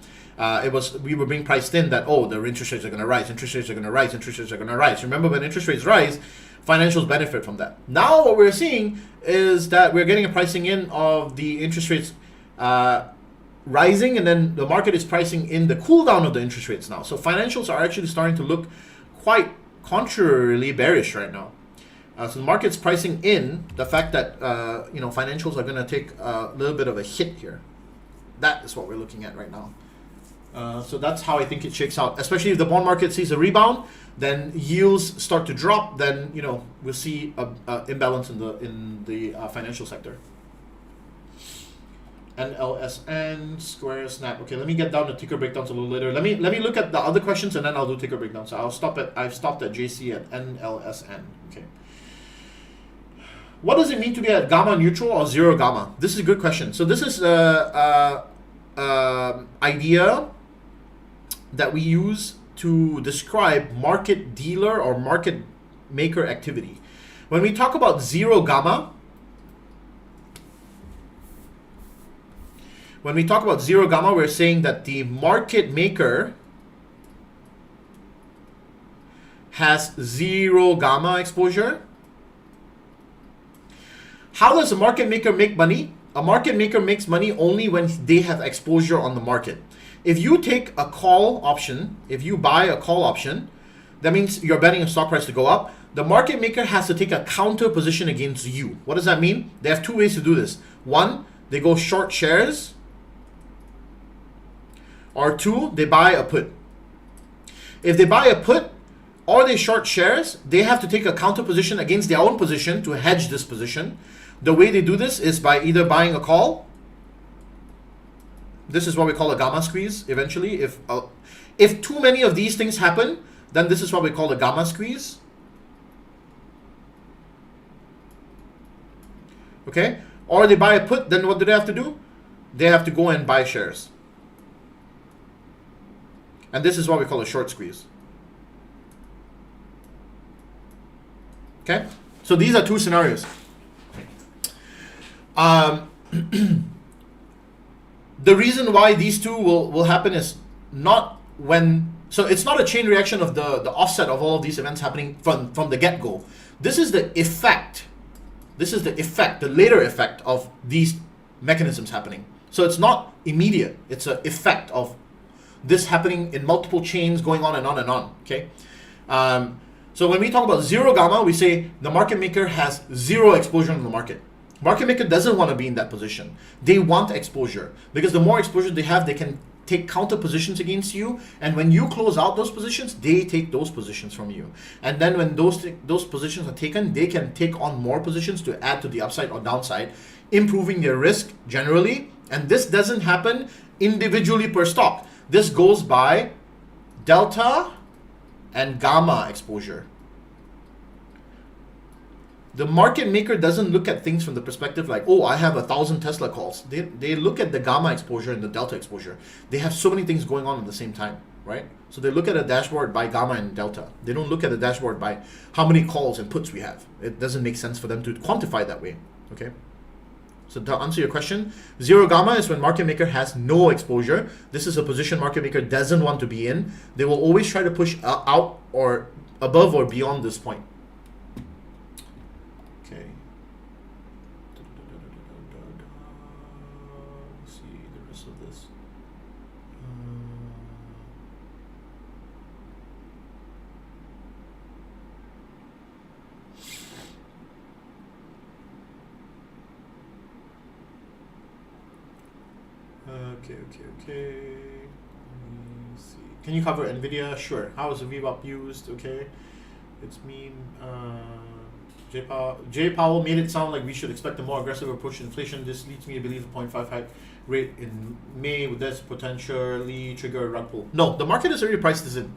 We were being priced in that, oh, the interest rates are going to rise, interest rates are going to rise, interest rates are going to rise. Remember, when interest rates rise, financials benefit from that. Now what we're seeing is that we're getting a pricing in of the interest rates rising, and then the market is pricing in the cool down of the interest rates now. So financials are actually starting to look quite contrarily bearish right now. So the market's pricing in the fact that financials are going to take a little bit of a hit here. That is what we're looking at right now. So that's how I think it shakes out. Especially if the bond market sees a rebound, then yields start to drop. Then we'll see a imbalance in the financial sector. NLSN, Square, Snap. Okay, let me get down to ticker breakdowns a little later. Let me look at the other questions and then I'll do ticker breakdowns. So I've stopped at JC at NLSN. Okay. What does it mean to be at gamma neutral or zero gamma? This is a good question. So this is idea that we use to describe market dealer or market maker activity. When we talk about zero gamma, we're saying that the market maker has zero gamma exposure. How does a market maker make money? A market maker makes money only when they have exposure on the market. If you take a call option, if you buy a call option, that means you're betting a stock price to go up. The market maker has to take a counter position against you. What does that mean? They have two ways to do this. One, they go short shares. Or two, they buy a put. If they buy a put, or they short shares, they have to take a counter position against their own position to hedge this position. The way they do this is by either buying a call. This is what we call a gamma squeeze eventually. If too many of these things happen, then this is what we call a gamma squeeze. Okay? Or they buy a put, then what do they have to do? They have to go and buy shares. And this is what we call a short squeeze. Okay? So these are two scenarios. The reason why these two will happen is not when, so it's not a chain reaction of the offset of all of these events happening from the get-go. This is the effect. This is the effect, the later effect of these mechanisms happening. So it's not immediate. It's an effect of this happening in multiple chains going on and on and on. Okay. So when we talk about zero gamma, we say the market maker has zero exposure in the market. Market maker doesn't want to be in that position. They want exposure because the more exposure they have, they can take counter positions against you. And when you close out those positions, they take those positions from you. And then when those positions are taken, they can take on more positions to add to the upside or downside, improving their risk generally. And this doesn't happen individually per stock. This goes by delta and gamma exposure. The market maker doesn't look at things from the perspective like, oh, I have 1,000 Tesla calls. They look at the gamma exposure and the delta exposure. They have so many things going on at the same time, right? So they look at a dashboard by gamma and delta. They don't look at the dashboard by how many calls and puts we have. It doesn't make sense for them to quantify that way, okay? So to answer your question, zero gamma is when market maker has no exposure. This is a position market maker doesn't want to be in. They will always try to push out or above or beyond this point. Okay. Let's see the rest of this. Okay. Let me see. Can you cover NVIDIA? Sure. How is the VWAP used? Okay. It's mean. Jay Powell made it sound like we should expect a more aggressive approach to inflation. This leads me to believe the 0.5 hike rate in May would this potentially trigger a rug pull. No, the market has already priced this in.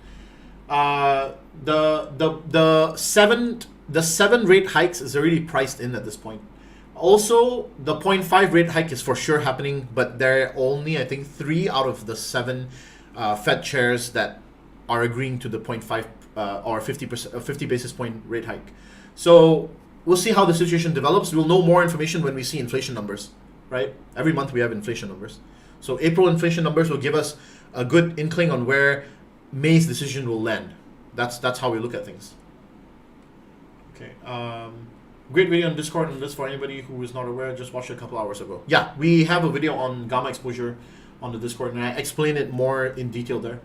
The seven rate hikes is already priced in at this point. Also, the 0.5 rate hike is for sure happening, but there are only, I think, 3 out of the 7 Fed chairs that are agreeing to the 0.5 or 50 basis point rate hike. So we'll see how the situation develops. We'll know more information when we see inflation numbers, right? Every month we have inflation numbers. So April inflation numbers will give us a good inkling on where May's decision will land. That's how we look at things. Okay. Great video on Discord on this for anybody who is not aware. Just watched it a couple hours ago. Yeah, we have a video on gamma exposure on the Discord, and I explain it more in detail there.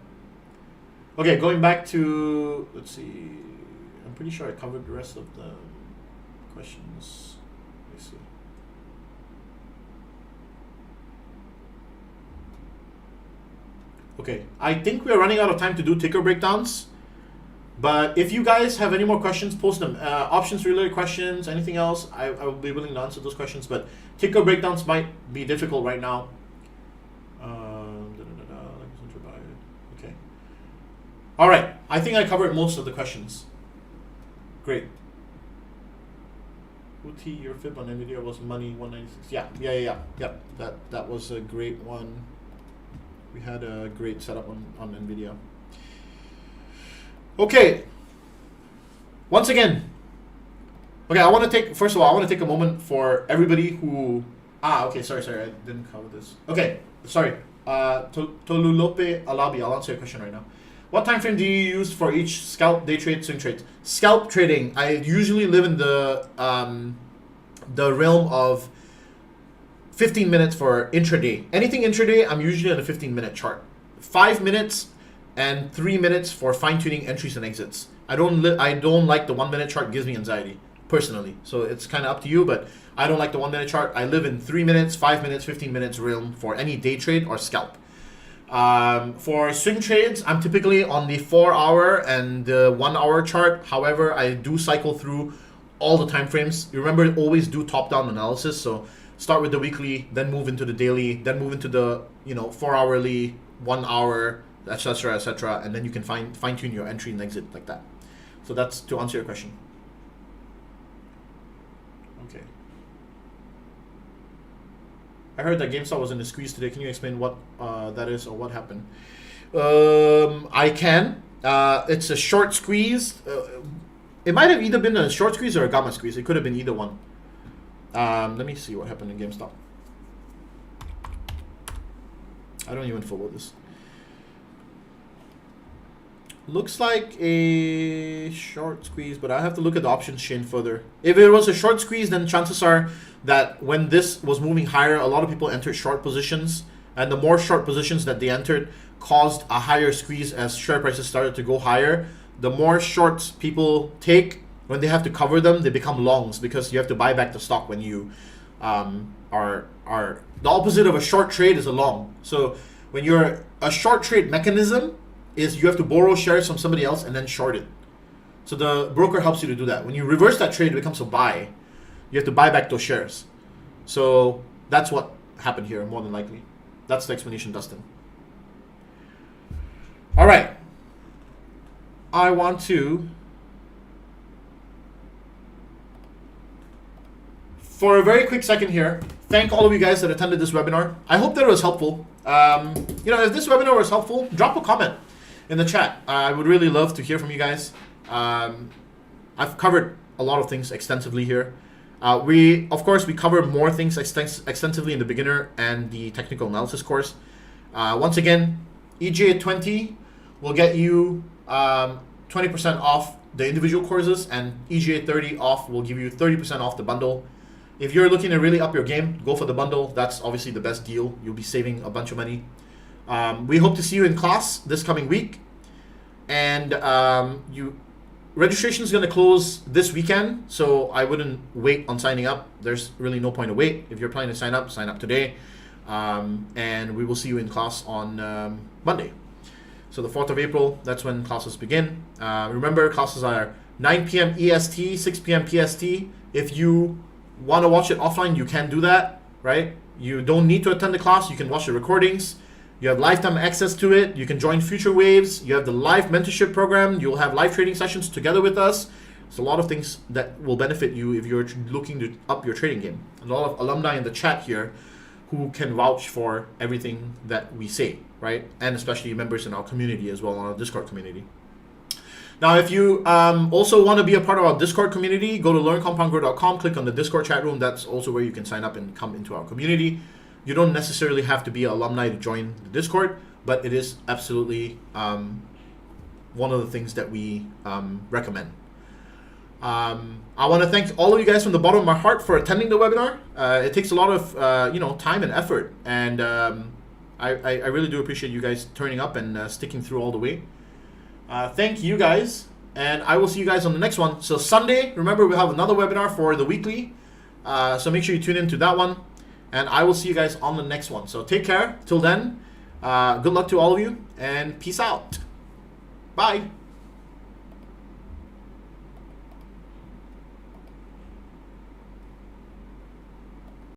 Okay, going back to, let's see. I'm pretty sure I covered the rest of the questions. Let me see. Okay, I think we're running out of time to do ticker breakdowns. But if you guys have any more questions, post them. Options related questions, anything else, I will be willing to answer those questions. But ticker breakdowns might be difficult right now. Okay. All right. I think I covered most of the questions. Great. Uti, your fib on NVIDIA was money 196. Yeah. That was a great one. We had a great setup on NVIDIA. Okay. Once again. Okay, I want to take a moment for everybody who. Okay, sorry, I didn't cover this. Okay, sorry. Tolulope Alabi, I'll answer your question right now. What time frame do you use for each scalp, day trade, swing trade? Scalp trading, I usually live in the realm of 15 minutes for intraday. Anything intraday, I'm usually on a 15-minute chart. 5 minutes and 3 minutes for fine-tuning entries and exits. I don't like the 1 minute chart. Gives me anxiety personally. So it's kind of up to you, but I don't like the 1 minute chart. I live in 3 minutes, 5 minutes, 15 minutes realm for any day trade or scalp. For swing trades, I'm typically on the 4-hour and the 1-hour chart. However, I do cycle through all the time frames. You remember, always do top-down analysis. So start with the weekly, then move into the daily, then move into the 4-hourly, 1-hour, etc., etc., and then you can fine-tune your entry and exit like that. So that's to answer your question. Okay. I heard that GameStop was in a squeeze today. Can you explain what that is or what happened? I can. It's a short squeeze. It might have either been a short squeeze or a gamma squeeze. It could have been either one. Let me see what happened in GameStop. I don't even follow this. Looks like a short squeeze, but I have to look at the options chain further. If it was a short squeeze, then chances are that when this was moving higher, a lot of people entered short positions, and the more short positions that they entered caused a higher squeeze as share prices started to go higher. The more shorts people take, when they have to cover them, they become longs because you have to buy back the stock when you are the opposite of a short trade is a long. So when you're a short trade mechanism is you have to borrow shares from somebody else and then short it. So the broker helps you to do that. When you reverse that trade, it becomes a buy. You have to buy back those shares. So that's what happened here, more than likely. That's the explanation, Dustin. All right. I want to, for a very quick second here, thank all of you guys that attended this webinar. I hope that it was helpful. If this webinar was helpful, drop a comment in the chat. I would really love to hear from you guys. I've covered a lot of things extensively here. We cover more things extensively in the beginner and the technical analysis course. Once again, EGA 20 will get you 20% off the individual courses, and EGA 30 off will give you 30% off the bundle. If you're looking to really up your game, go for the bundle. That's obviously the best deal. You'll be saving a bunch of money. We hope to see you in class this coming week. And registration is going to close this weekend, so I wouldn't wait on signing up. There's really no point to wait. If you're planning to sign up today. And we will see you in class on Monday. So the 4th of April, that's when classes begin. Remember, classes are 9 p.m. EST, 6 p.m. PST. If you want to watch it offline, you can do that, right? You don't need to attend the class. You can watch the recordings. You have lifetime access to it. You can join future waves. You have the live mentorship program. You'll have live trading sessions together with us. There's a lot of things that will benefit you if you're looking to up your trading game. A lot of alumni in the chat here who can vouch for everything that we say, right? And especially members in our community as well, on our Discord community. Now, if you also want to be a part of our Discord community, go to learncompoundgrow.com, click on the Discord chat room. That's also where you can sign up and come into our community. You don't necessarily have to be an alumni to join the Discord, but it is absolutely one of the things that we recommend. I want to thank all of you guys from the bottom of my heart for attending the webinar. It takes a lot of time and effort, and I really do appreciate you guys turning up and sticking through all the way. Thank you guys, and I will see you guys on the next one. So Sunday, remember, we'll have another webinar for the weekly, so make sure you tune in to that one, and I will see you guys on the next one. So take care. Till then, good luck to all of you, and peace out. Bye.